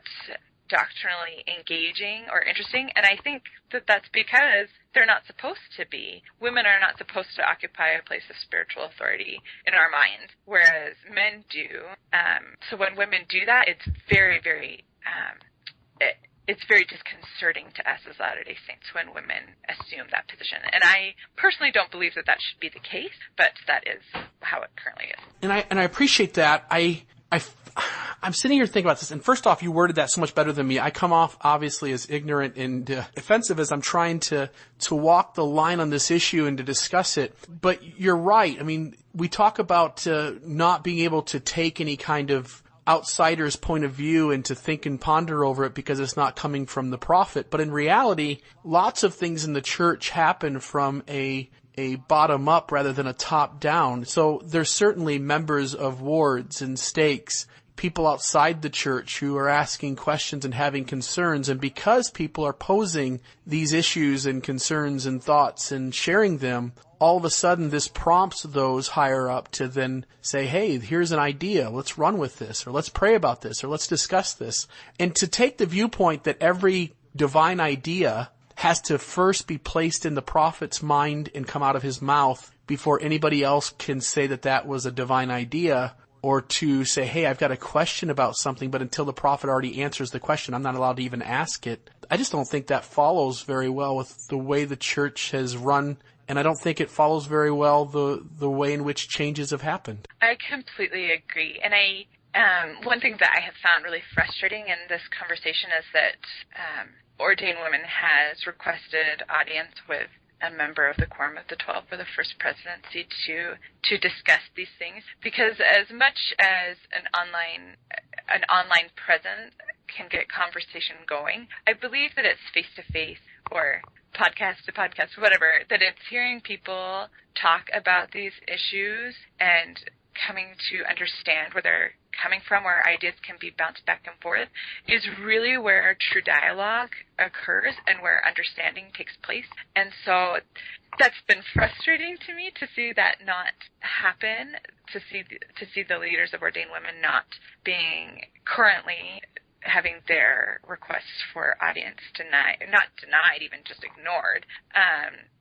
doctrinally engaging or interesting, and I think that that's because they're not supposed to be. Women are not supposed to occupy a place of spiritual authority in our minds, whereas men do. So when women do that, it's very, very it's very disconcerting to us as Latter-day Saints when women assume that position. And I personally don't believe that should be the case, but that is how it currently is. And I appreciate that. I I'm sitting here thinking about this, and first off, you worded that so much better than me. I come off obviously as ignorant and offensive as I'm trying to walk the line on this issue and to discuss it. But you're right. I mean, we talk about not being able to take any kind of outsider's point of view and to think and ponder over it because it's not coming from the prophet. But in reality, lots of things in the church happen from a bottom up rather than a top down. So there's certainly members of wards and stakes, people outside the church who are asking questions and having concerns. And because people are posing these issues and concerns and thoughts and sharing them, all of a sudden this prompts those higher up to then say, hey, here's an idea. Let's run with this, or let's pray about this, or let's discuss this. And to take the viewpoint that every divine idea has to first be placed in the prophet's mind and come out of his mouth before anybody else can say that that was a divine idea, or to say, hey, I've got a question about something, but until the prophet already answers the question, I'm not allowed to even ask it. I just don't think that follows very well with the way the church has run, and I don't think it follows very well the way in which changes have happened. I completely agree. And one thing that I have found really frustrating in this conversation is that Ordain Women has requested audience with a member of the Quorum of the 12 for the First Presidency to discuss these things, because as much as an online presence can get conversation going, I believe that it's face-to-face or podcast to podcast, whatever, that it's hearing people talk about these issues and coming to understand where they're coming from, where ideas can be bounced back and forth, is really where true dialogue occurs and where understanding takes place. And so that's been frustrating to me to see that not happen, to see the leaders of Ordained Women not being currently having their requests for audience not denied, even just ignored,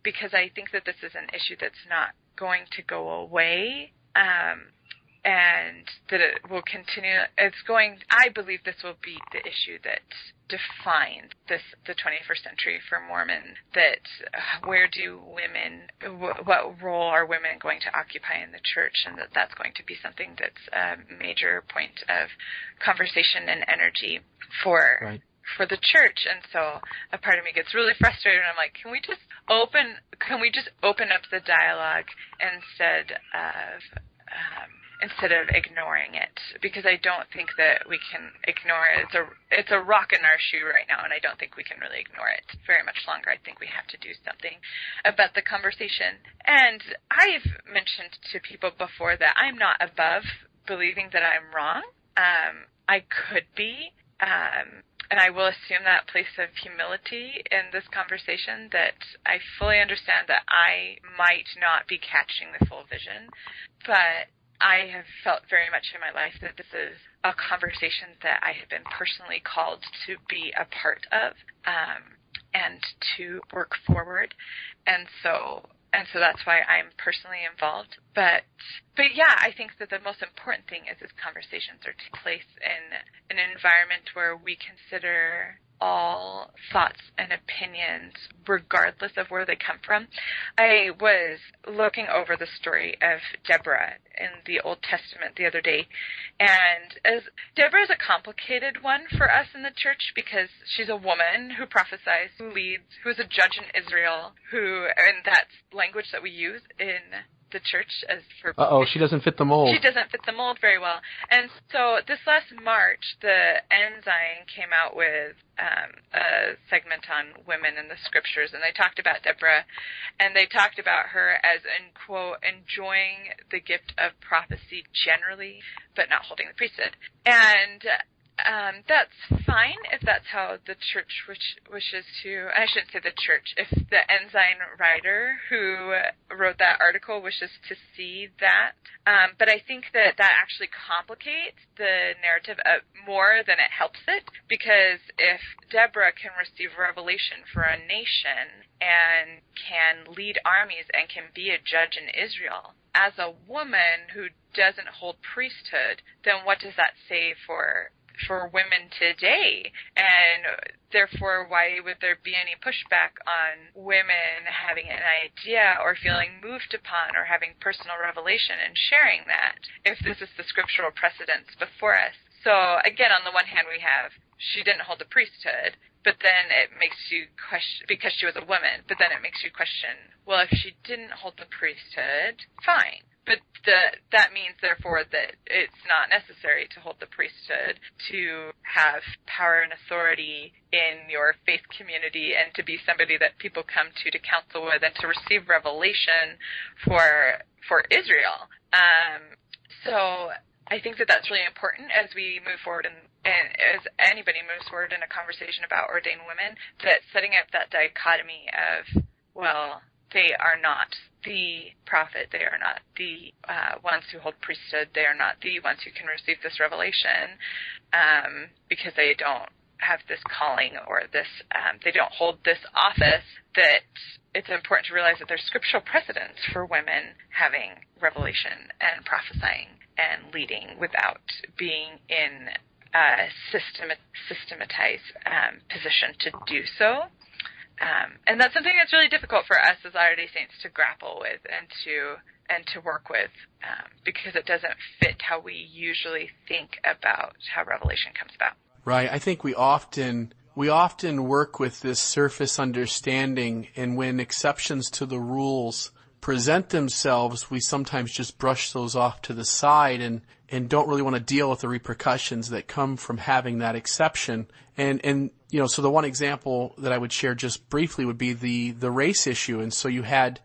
because I think that this is an issue that's not going to go away, and that it will continue. I believe this will be the issue that defines the 21st century for Mormon, that what role are women going to occupy in the church, and that's going to be something that's a major point of conversation and energy for the church. And so a part of me gets really frustrated, and I'm like, can we just open up the dialogue instead of ignoring it? Because I don't think that we can ignore it. It's a rock in our shoe right now, and I don't think we can really ignore it very much longer. I think we have to do something about the conversation. And I've mentioned to people before that I'm not above believing that I'm wrong. I could be, and I will assume that place of humility in this conversation, that I fully understand that I might not be catching the full vision, but I have felt very much in my life that this is a conversation that I have been personally called to be a part of, and to work forward. And so that's why I'm personally involved. But yeah, I think that the most important thing is these conversations are taking place in an environment where we consider all thoughts and opinions, regardless of where they come from. I was looking over the story of Deborah in the Old Testament the other day, and as Deborah is a complicated one for us in the church because she's a woman who prophesies, who leads, who is a judge in Israel, and that's language that we use in the church as for... she doesn't fit the mold. She doesn't fit the mold very well. And so this last March, the Ensign came out with a segment on women in the scriptures, and they talked about Deborah, and they talked about her as, in quote, enjoying the gift of prophecy generally, but not holding the priesthood. And that's fine if that's how the church wishes to. I shouldn't say the church. If the Ensign writer who wrote that article wishes to see that, but I think that actually complicates the narrative more than it helps it, because if Deborah can receive revelation for a nation and can lead armies and can be a judge in Israel as a woman who doesn't hold priesthood, then what does that say for women today? And therefore, why would there be any pushback on women having an idea or feeling moved upon or having personal revelation and sharing that if this is the scriptural precedence before us? So again, on the one hand, we have she didn't hold the priesthood, but then it makes you question, because she was a woman, but then it makes you question, well, if she didn't hold the priesthood, fine. But that means, therefore, that it's not necessary to hold the priesthood to have power and authority in your faith community and to be somebody that people come to counsel with and to receive revelation for Israel. So I think that that's really important as we move forward and as anybody moves forward in a conversation about ordained women, that setting up that dichotomy of, well, they are not the prophet, they are not the ones who hold priesthood, they are not the ones who can receive this revelation because they don't have this calling or this, they don't hold this office, that it's important to realize that there's scriptural precedence for women having revelation and prophesying and leading without being in a systematized position to do so. And that's something that's really difficult for us as Latter-day Saints to grapple with and to work with, because it doesn't fit how we usually think about how revelation comes about. Right. I think we often work with this surface understanding, and when exceptions to the rules present themselves, we sometimes just brush those off to the side and don't really want to deal with the repercussions that come from having that exception. And so the one example that I would share just briefly would be the race issue. And so you had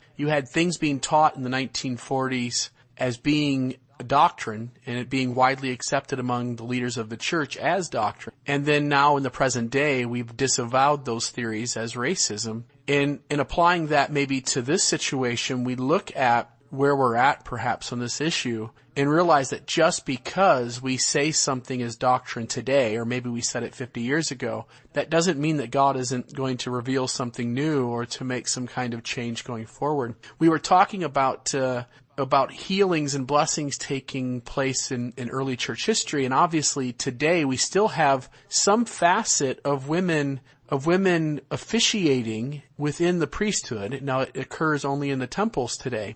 things being taught in the 1940s as being a doctrine and it being widely accepted among the leaders of the church as doctrine. And then now in the present day, we've disavowed those theories as racism. In applying that maybe to this situation, we look at where we're at perhaps on this issue and realize that just because we say something is doctrine today, or maybe we said it 50 years ago, that doesn't mean that God isn't going to reveal something new or to make some kind of change going forward. We were talking about healings and blessings taking place in early church history, and obviously today we still have some facet of women officiating within the priesthood. Now it occurs only in the temples today.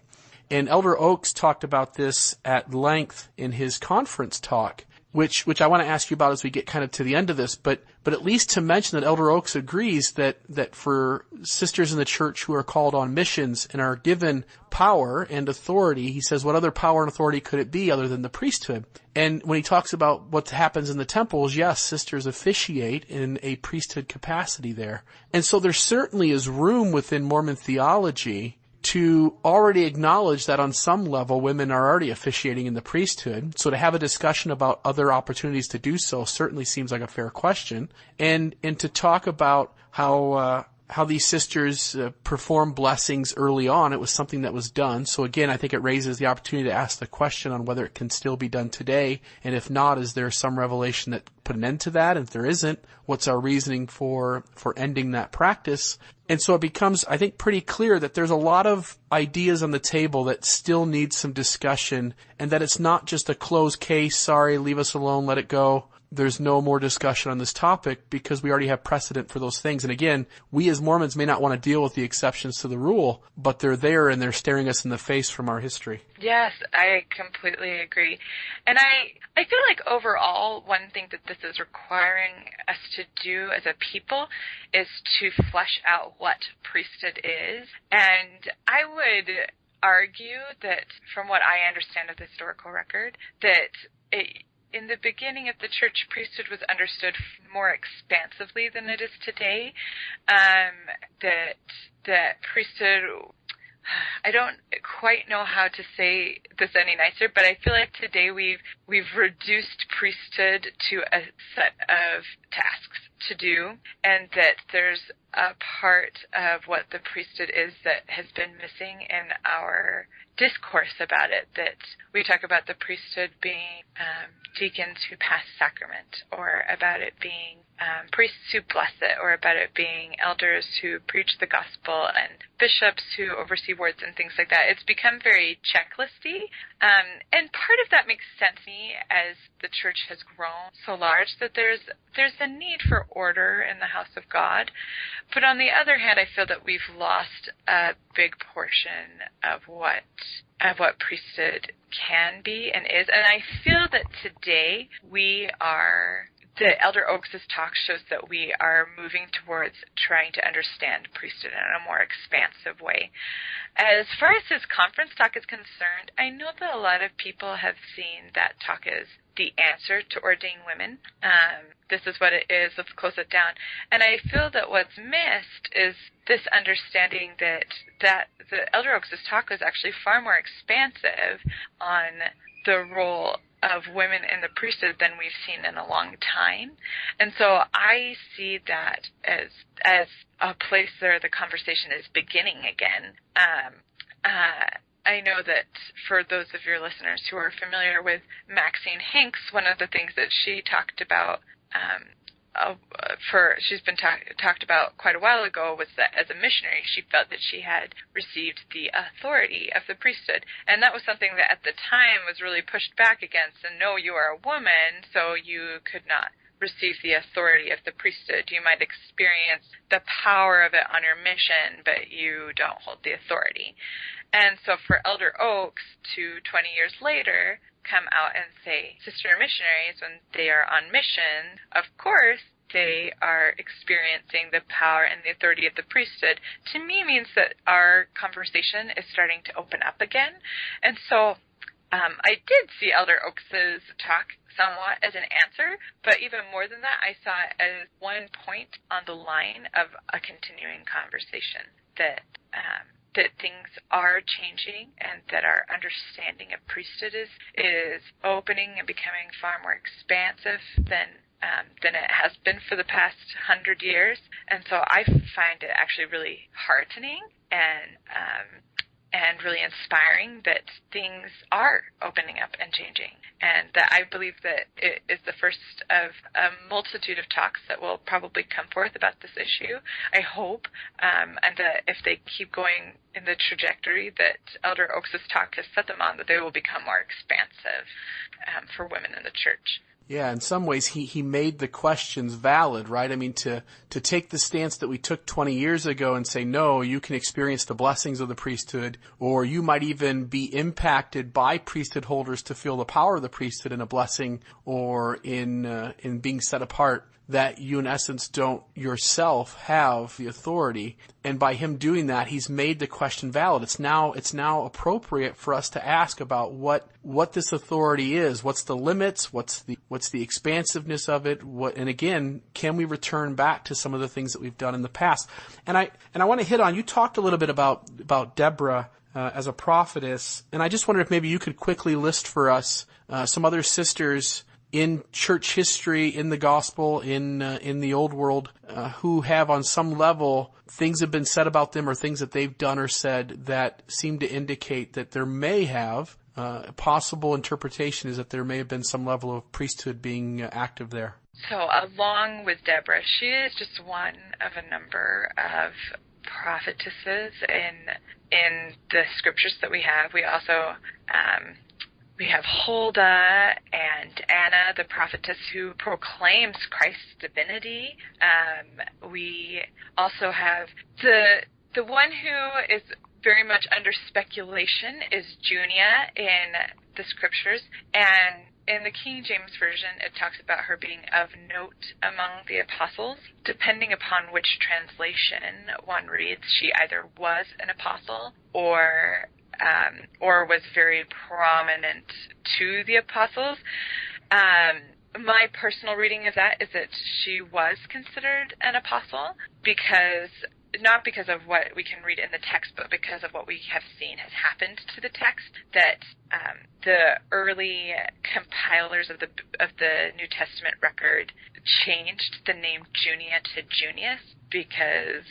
And Elder Oaks talked about this at length in his conference talk, which I want to ask you about as we get kind of to the end of this, but at least to mention that Elder Oaks agrees that for sisters in the church who are called on missions and are given power and authority, he says, what other power and authority could it be other than the priesthood? And when he talks about what happens in the temples, yes, sisters officiate in a priesthood capacity there. And so there certainly is room within Mormon theology to already acknowledge that on some level women are already officiating in the priesthood. So to have a discussion about other opportunities to do so certainly seems like a fair question. And to talk about how these sisters perform blessings early on, it was something that was done. So again, I think it raises the opportunity to ask the question on whether it can still be done today. And if not, is there some revelation that put an end to that? And if there isn't, what's our reasoning for ending that practice? And so it becomes, I think, pretty clear that there's a lot of ideas on the table that still need some discussion, and that it's not just a closed case, sorry, leave us alone, let it go. There's no more discussion on this topic because we already have precedent for those things. And again, we as Mormons may not want to deal with the exceptions to the rule, but they're there and they're staring us in the face from our history. Yes, I completely agree. And I feel like overall, one thing that this is requiring us to do as a people is to flesh out what priesthood is. And I would argue that from what I understand of the historical record, that in the beginning of the church, priesthood was understood more expansively than it is today. That priesthood, I don't quite know how to say this any nicer, but I feel like today we've reduced priesthood to a set of tasks to do, and that there's a part of what the priesthood is that has been missing in our discourse about it, that we talk about the priesthood being deacons who pass sacrament, or about it being priests who bless it, or about it being elders who preach the gospel and bishops who oversee wards and things like that. It's become very checklisty, and part of that makes sense to me as the church has grown so large that there's a need for order in the house of God. But on the other hand, I feel that we've lost a big portion of what priesthood can be and is, and I feel that today the Elder Oaks' talk shows that we are moving towards trying to understand priesthood in a more expansive way. As far as his conference talk is concerned, I know that a lot of people have seen that talk as the answer to Ordain Women. This is what it is, let's close it down. And I feel that what's missed is this understanding that the Elder Oaks' talk was actually far more expansive on the role of women in the priesthood than we've seen in a long time. And so I see that as a place where the conversation is beginning again. I know that for those of your listeners who are familiar with Maxine Hanks, one of the things that she talked about she's been talked about quite a while ago was that as a missionary she felt that she had received the authority of the priesthood, and that was something that at the time was really pushed back against. And no, you are a woman, so you could not receive the authority of the priesthood. You might experience the power of it on your mission, but you don't hold the authority. And so for Elder Oaks to 20 years later come out and say sister missionaries, when they are on mission, of course they are experiencing the power and the authority of the priesthood, to me means that our conversation is starting to open up again. And so I did see Elder Oaks' talk somewhat as an answer, but even more than that, I saw it as one point on the line of a continuing conversation that things are changing and that our understanding of priesthood is opening and becoming far more expansive than it has been for the past 100 years. And so I find it actually really heartening and really inspiring that things are opening up and changing, and that I believe that it is the first of a multitude of talks that will probably come forth about this issue, I hope, and that if they keep going in the trajectory that Elder Oaks' talk has set them on, that they will become more expansive for women in the church. Yeah, in some ways he made the questions valid, right? I mean, to take the stance that we took 20 years ago and say, no, you can experience the blessings of the priesthood, or you might even be impacted by priesthood holders to feel the power of the priesthood in a blessing or in being set apart, that you in essence don't yourself have the authority. And by him doing that, he's made the question valid. It's now appropriate for us to ask about what this authority is. What's the limits? What's the expansiveness of it? And again, can we return back to some of the things that we've done in the past? And I want to hit on, you talked a little bit about Deborah as a prophetess, and I just wonder if maybe you could quickly list for us some other sisters in church history, in the gospel, in the old world, who have on some level things have been said about them or things that they've done or said that seem to indicate that there may have a possible interpretation is that there may have been some level of priesthood being active there. So along with Deborah, she is just one of a number of prophetesses in the scriptures that we have. We also we have Huldah and Anna, the prophetess who proclaims Christ's divinity. We also have the one who is very much under speculation is Junia in the scriptures, and in the King James Version it talks about her being of note among the apostles. Depending upon which translation one reads, she either was an apostle or was very prominent to the apostles. My personal reading of that is that she was considered an apostle, not because of what we can read in the text, but because of what we have seen has happened to the text, that the early compilers of the New Testament record changed the name Junia to Junius because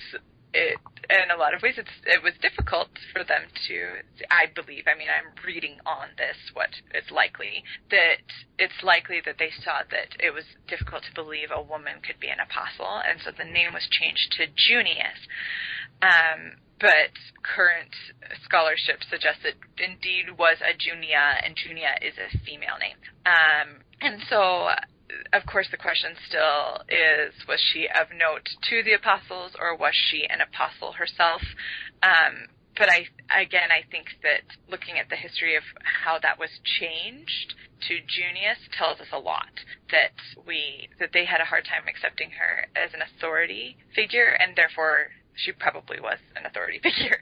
in a lot of ways, it was difficult for them to, I believe, I mean, I'm reading on this, what it's likely, that it's likely that they saw that it was difficult to believe a woman could be an apostle, and so the name was changed to Junius. But current scholarship suggests it indeed was a Junia, and Junia is a female name. And so, of course, the question still is, was she of note to the apostles, or was she an apostle herself? But I think that looking at the history of how that was changed to Junius tells us a lot, that they had a hard time accepting her as an authority figure, and therefore she probably was an authority figure.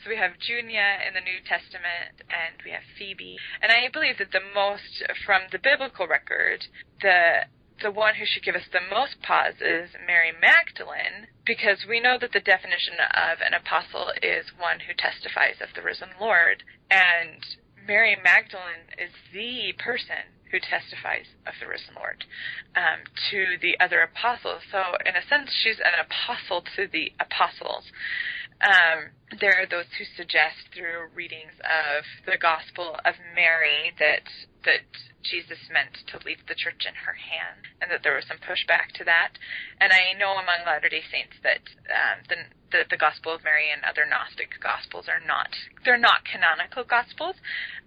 So we have Junia in the New Testament, and we have Phoebe. And I believe that the most, from the biblical record, the one who should give us the most pause is Mary Magdalene, because we know that the definition of an apostle is one who testifies of the risen Lord. And Mary Magdalene is the person who testifies of the risen Lord to the other apostles. So in a sense, she's an apostle to the apostles. There are those who suggest through readings of the Gospel of Mary that Jesus meant to leave the church in her hand, and that there was some pushback to that. And I know among Latter-day Saints that the Gospel of Mary and other Gnostic Gospels they're not canonical Gospels,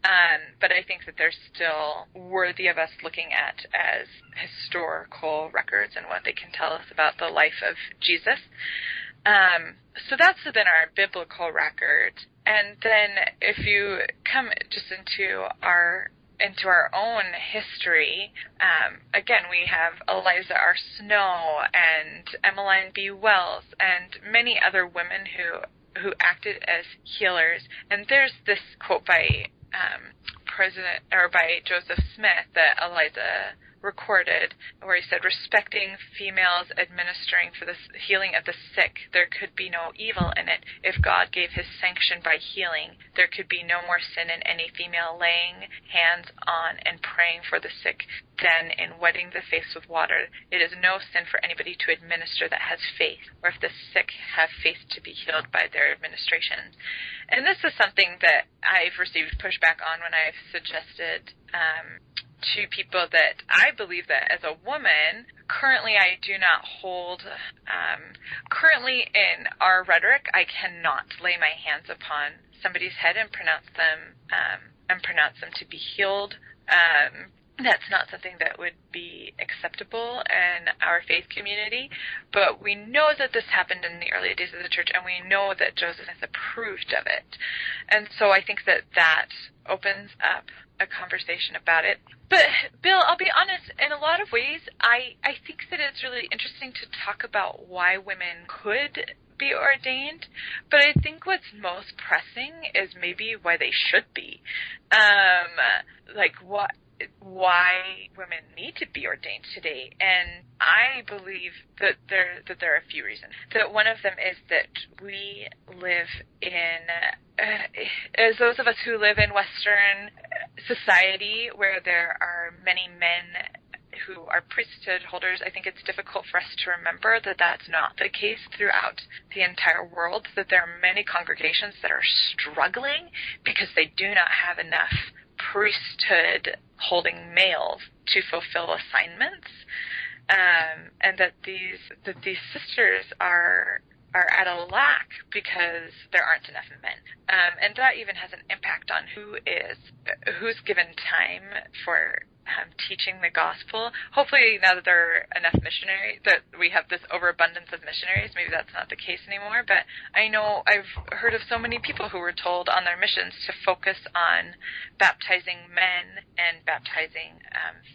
but I think that they're still worthy of us looking at as historical records and what they can tell us about the life of Jesus. So that's then our biblical record. And then if you come just into our own history, again, we have Eliza R. Snow and Emmeline B. Wells and many other women who acted as healers. And there's this quote by by Joseph Smith that Eliza recorded, where he said, "Respecting females administering for the healing of the sick, there could be no evil in it. If God gave his sanction by healing, there could be no more sin in any female laying hands on and praying for the sick than in wetting the face with water. It is no sin for anybody to administer that has faith, or if the sick have faith to be healed by their administration." And this is something that I've received pushback on when I've suggested to people that I believe that as a woman, currently I do not hold, currently in our rhetoric, I cannot lay my hands upon somebody's head and pronounce them to be healed. That's not something that would be acceptable in our faith community, but we know that this happened in the early days of the church, and we know that Joseph has approved of it. And so I think that opens up a conversation about it. But, Bill, I'll be honest, in a lot of ways, I think that it's really interesting to talk about why women could be ordained, but I think what's most pressing is maybe why they should be. Why women need to be ordained today. And I believe that there are a few reasons. That one of them is that we live in, as those of us who live in Western society where there are many men who are priesthood holders, I think it's difficult for us to remember that that's not the case throughout the entire world, that there are many congregations that are struggling because they do not have enough priesthood holding males to fulfill assignments, and that these sisters are at a lack because there aren't enough men, and that even has an impact on who's given time for teaching the gospel. Hopefully, now that there are enough missionaries, that we have this overabundance of missionaries, maybe that's not the case anymore. But I know I've heard of so many people who were told on their missions to focus on baptizing men and baptizing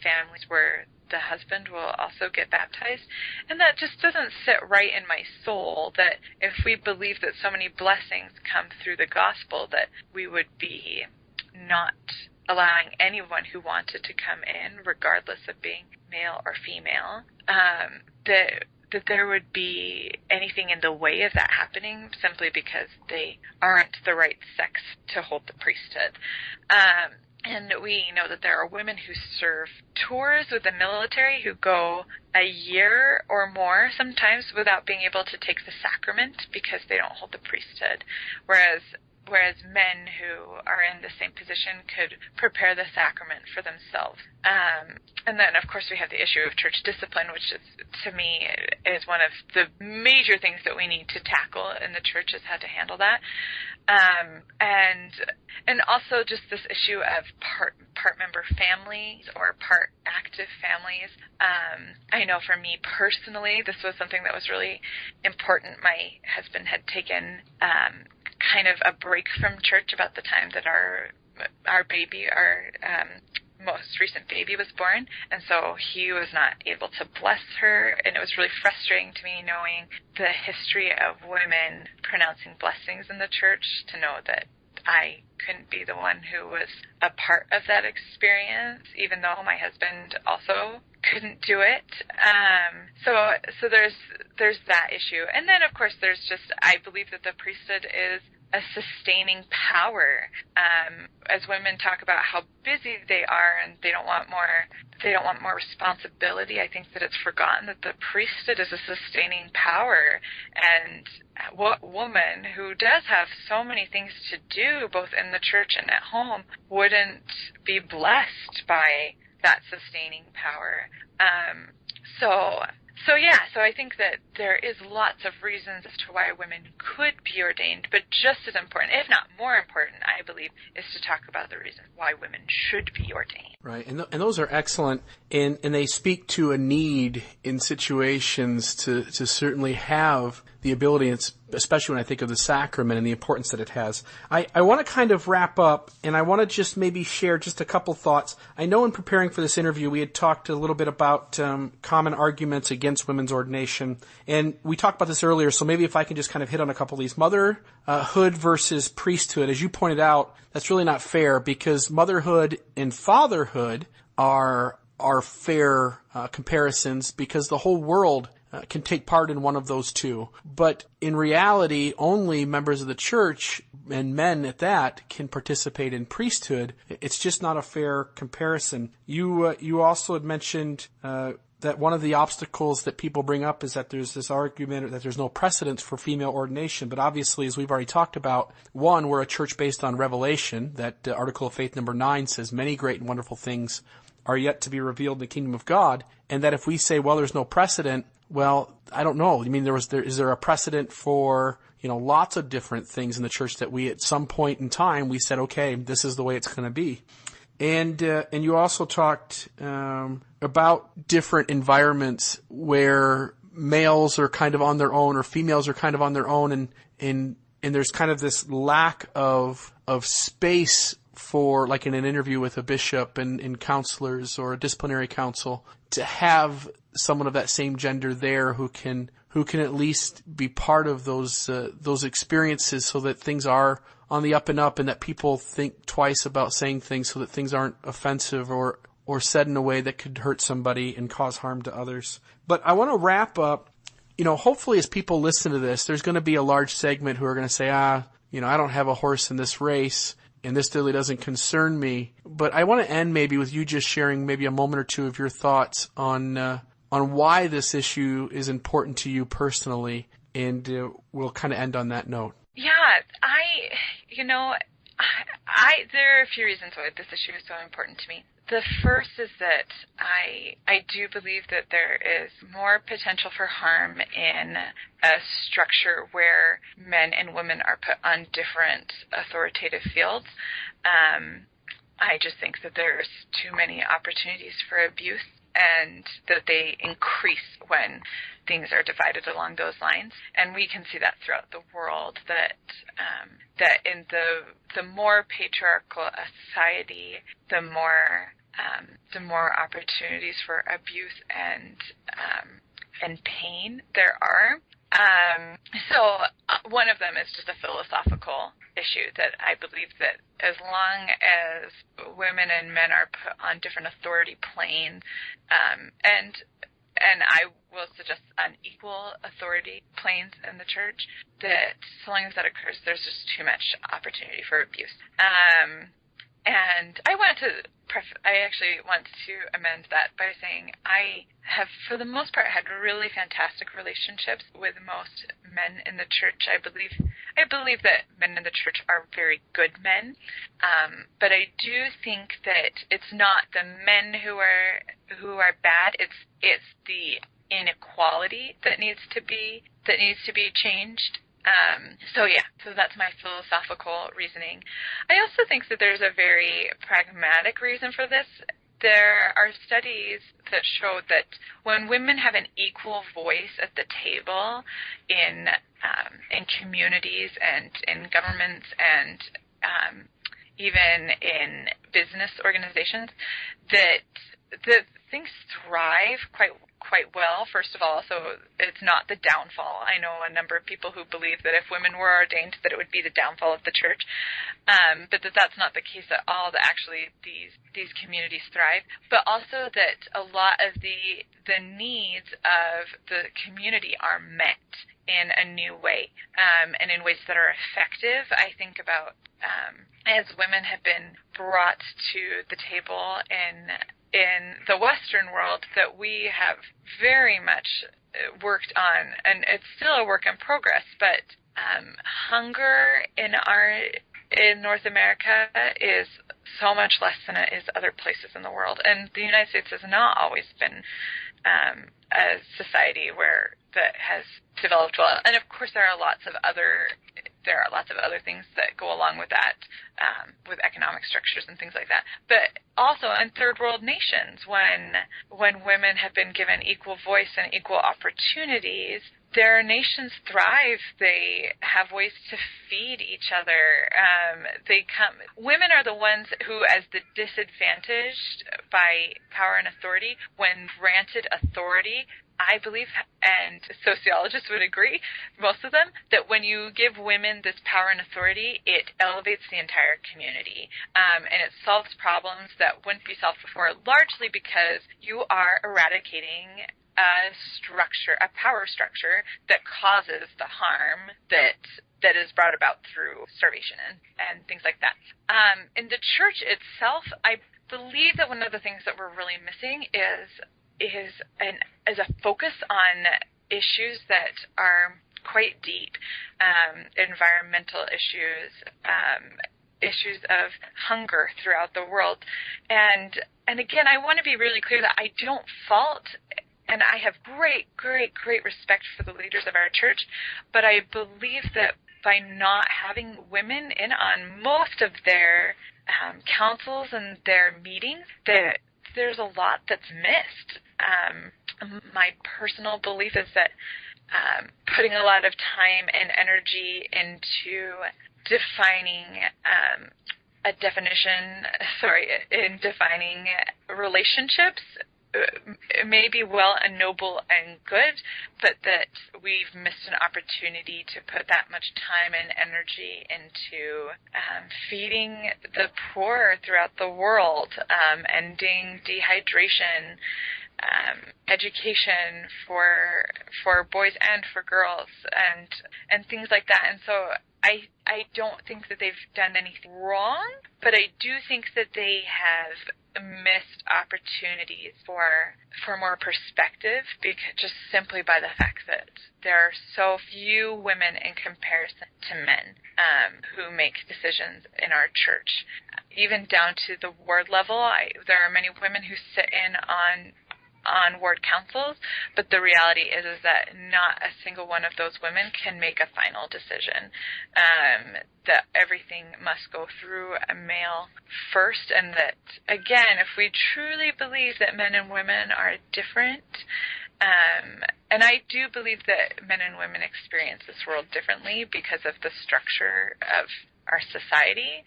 families where the husband will also get baptized. And that just doesn't sit right in my soul, that if we believe that so many blessings come through the gospel, that we would be not allowing anyone who wanted to come in, regardless of being male or female, that there would be anything in the way of that happening simply because they aren't the right sex to hold the priesthood. And we know that there are women who serve tours with the military who go a year or more sometimes without being able to take the sacrament because they don't hold the priesthood, whereas men who are in the same position could prepare the sacrament for themselves. And then, of course, we have the issue of church discipline, which is, to me, is one of the major things that we need to tackle in the church, is how to handle that. And also just this issue of part member families or part active families. I know for me personally, this was something that was really important. My husband had taken kind of a break from church about the time that our most recent baby was born, and so he was not able to bless her, and it was really frustrating to me knowing the history of women pronouncing blessings in the church, to know that I couldn't be the one who was a part of that experience, even though my husband also couldn't do it. So there's that issue. And then, of course, there's just, I believe that the priesthood is a sustaining power. As women talk about how busy they are and they don't want more responsibility, I think that it's forgotten that the priesthood is a sustaining power. And what woman who does have so many things to do, both in the church and at home, wouldn't be blessed by that sustaining power? So I think that there is lots of reasons as to why women could be ordained, but just as important, if not more important, I believe, is to talk about the reasons why women should be ordained. Right, and those are excellent, and they speak to a need in situations to certainly have the ability, especially when I think of the sacrament and the importance that it has. I want to kind of wrap up, and I want to just maybe share just a couple thoughts. I know in preparing for this interview, we had talked a little bit about common arguments against women's ordination, and we talked about this earlier, so maybe if I can just kind of hit on a couple of these. Motherhood versus priesthood. As you pointed out, that's really not fair, because motherhood and fatherhood are fair comparisons, because the whole world can take part in one of those two. But in reality, only members of the church, and men at that, can participate in priesthood. It's just not a fair comparison. You also had mentioned that one of the obstacles that people bring up is that there's this argument that there's no precedence for female ordination. But obviously, as we've already talked about, one, we're a church based on revelation. That Article of Faith number 9 says many great and wonderful things are yet to be revealed in the kingdom of God. And that if we say, well, there's no precedent, well, I don't know. I mean, is there a precedent for, lots of different things in the church that we, at some point in time, we said, okay, this is the way it's going to be. And you also talked about different environments where males are kind of on their own or females are kind of on their own, and there's kind of this lack of space for, like in an interview with a bishop and counselors or a disciplinary council, to have someone of that same gender there who can at least be part of those experiences, so that things are on the up and up, and that people think twice about saying things, so that things aren't offensive or said in a way that could hurt somebody and cause harm to others. But I want to wrap up. Hopefully as people listen to this, there's going to be a large segment who are going to say, I don't have a horse in this race, and this really doesn't concern me. But I want to end maybe with you just sharing maybe a moment or two of your thoughts on why this issue is important to you personally, and we'll kind of end on that note. Yeah, there are a few reasons why this issue is so important to me. The first is that I do believe that there is more potential for harm in a structure where men and women are put on different authoritative fields. I just think that there's too many opportunities for abuse, and that they increase when things are divided along those lines. And we can see that throughout the world, that in the more patriarchal a society, the more opportunities for abuse and pain there are. So one of them is just a philosophical issue, that I believe that as long as women and men are put on different authority planes, and I will suggest unequal authority planes in the church, that so long as that occurs, there's just too much opportunity for abuse. And I actually want to amend that by saying I have, for the most part, had really fantastic relationships with most men in the church. I believe that men in the church are very good men, but I do think that it's not the men who are bad. It's the inequality that needs to be changed. So that's my philosophical reasoning. I also think that there's a very pragmatic reason for this. There are studies that show that when women have an equal voice at the table in communities and in governments and even in business organizations, that things thrive quite well, first of all, so it's not the downfall. I know a number of people who believe that if women were ordained, that it would be the downfall of the church, but that's not the case at all, that actually these communities thrive, but also that a lot of the needs of the community are met in a new way, and in ways that are effective. I think about as women have been brought to the table in the Western world, that we have very much worked on, and it's still a work in progress, but hunger in North America is so much less than it is other places in the world. And the United States has not always been a society that has developed well. And of course, there are lots of other things that go along with that, with economic structures and things like that. But also in third world nations, when women have been given equal voice and equal opportunities, their nations thrive. They have ways to feed each other. Women are the ones who, as the disadvantaged by power and authority, when granted authority, I believe, and sociologists would agree, most of them, that when you give women this power and authority, it elevates the entire community. And it solves problems that wouldn't be solved before, largely because you are eradicating a power structure that causes the harm that is brought about through starvation and things like that. In the church itself, I believe that one of the things that we're really missing is a focus on issues that are quite deep, environmental issues, issues of hunger throughout the world. And again, I want to be really clear that I don't fault, and I have great respect for the leaders of our church, but I believe that by not having women in on most of their councils and their meetings, that there's a lot that's missed. My personal belief is that putting a lot of time and energy into defining relationships may be well and noble and good, but that we've missed an opportunity to put that much time and energy into feeding the poor throughout the world, ending dehydration, education for boys and for girls, and things like that. And so I don't think that they've done anything wrong, but I do think that they have missed opportunities for more perspective, because just simply by the fact that there are so few women in comparison to men who make decisions in our church. Even down to the ward level, there are many women who sit in on ward councils, but the reality is that not a single one of those women can make a final decision. That everything must go through a male first, and that, again, if we truly believe that men and women are different, and I do believe that men and women experience this world differently because of the structure of our society,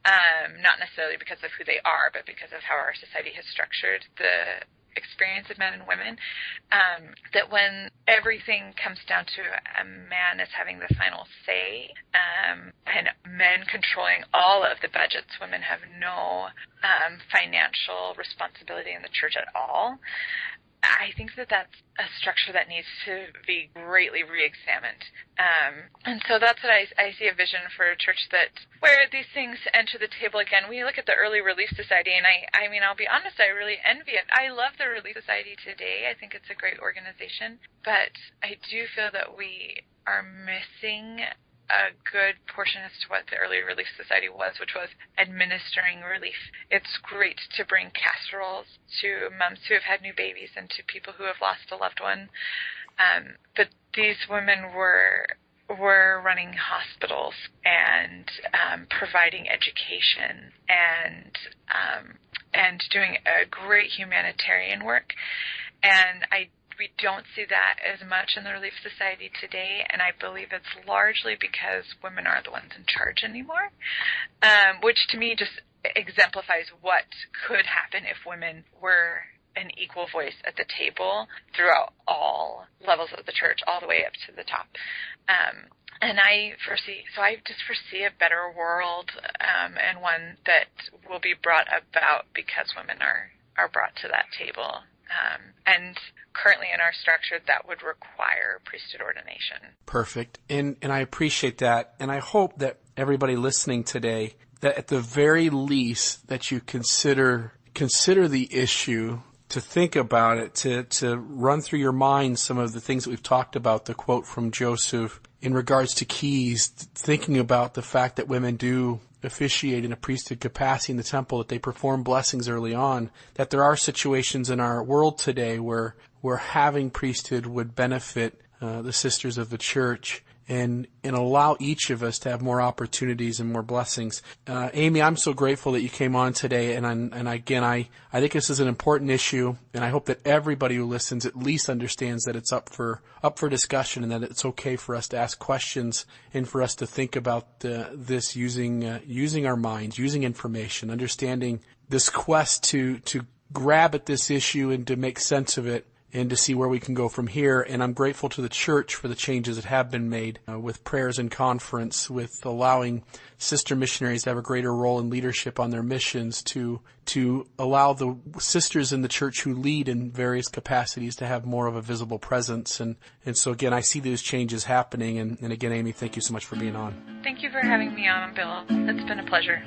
not necessarily because of who they are, but because of how our society has structured the experience of men and women, that when everything comes down to a man as having the final say, and men controlling all of the budgets, women have no financial responsibility in the church at all. I think that that's a structure that needs to be greatly re-examined. And so that's what I see a vision for a church that where these things enter the table again. We look at the Early Relief Society, and I mean, I'll be honest, I really envy it. I love the Relief Society today. I think it's a great organization, but I do feel that we are missing a good portion as to what the Early Relief Society was, which was administering relief. It's great to bring casseroles to moms who have had new babies and to people who have lost a loved one. But these women were running hospitals and providing education and doing a great humanitarian work. And we don't see that as much in the Relief Society today, and I believe it's largely because women aren't the ones in charge anymore, which to me just exemplifies what could happen if women were an equal voice at the table throughout all levels of the church, all the way up to the top. And I just foresee a better world, and one that will be brought about because women are brought to that table. And currently in our structure, that would require priesthood ordination. Perfect. And I appreciate that. And I hope that everybody listening today, that at the very least that you consider the issue, to think about it, to run through your mind some of the things that we've talked about, the quote from Joseph in regards to keys, thinking about the fact that women do officiate in a priesthood capacity in the temple, that they perform blessings early on, that there are situations in our world today where having priesthood would benefit the sisters of the church and allow each of us to have more opportunities and more blessings. Amy, I'm so grateful that you came on today, and again, I think this is an important issue, and I hope that everybody who listens at least understands that it's up for discussion, and that it's okay for us to ask questions and for us to think about this using our minds, using information, understanding this quest to grab at this issue and to make sense of it, and to see where we can go from here. And I'm grateful to the church for the changes that have been made with prayers and conference, with allowing sister missionaries to have a greater role in leadership on their missions, to allow the sisters in the church who lead in various capacities to have more of a visible presence. And so again, I see those changes happening. And again, Amy, thank you so much for being on. Thank you for having me on, Bill. It's been a pleasure.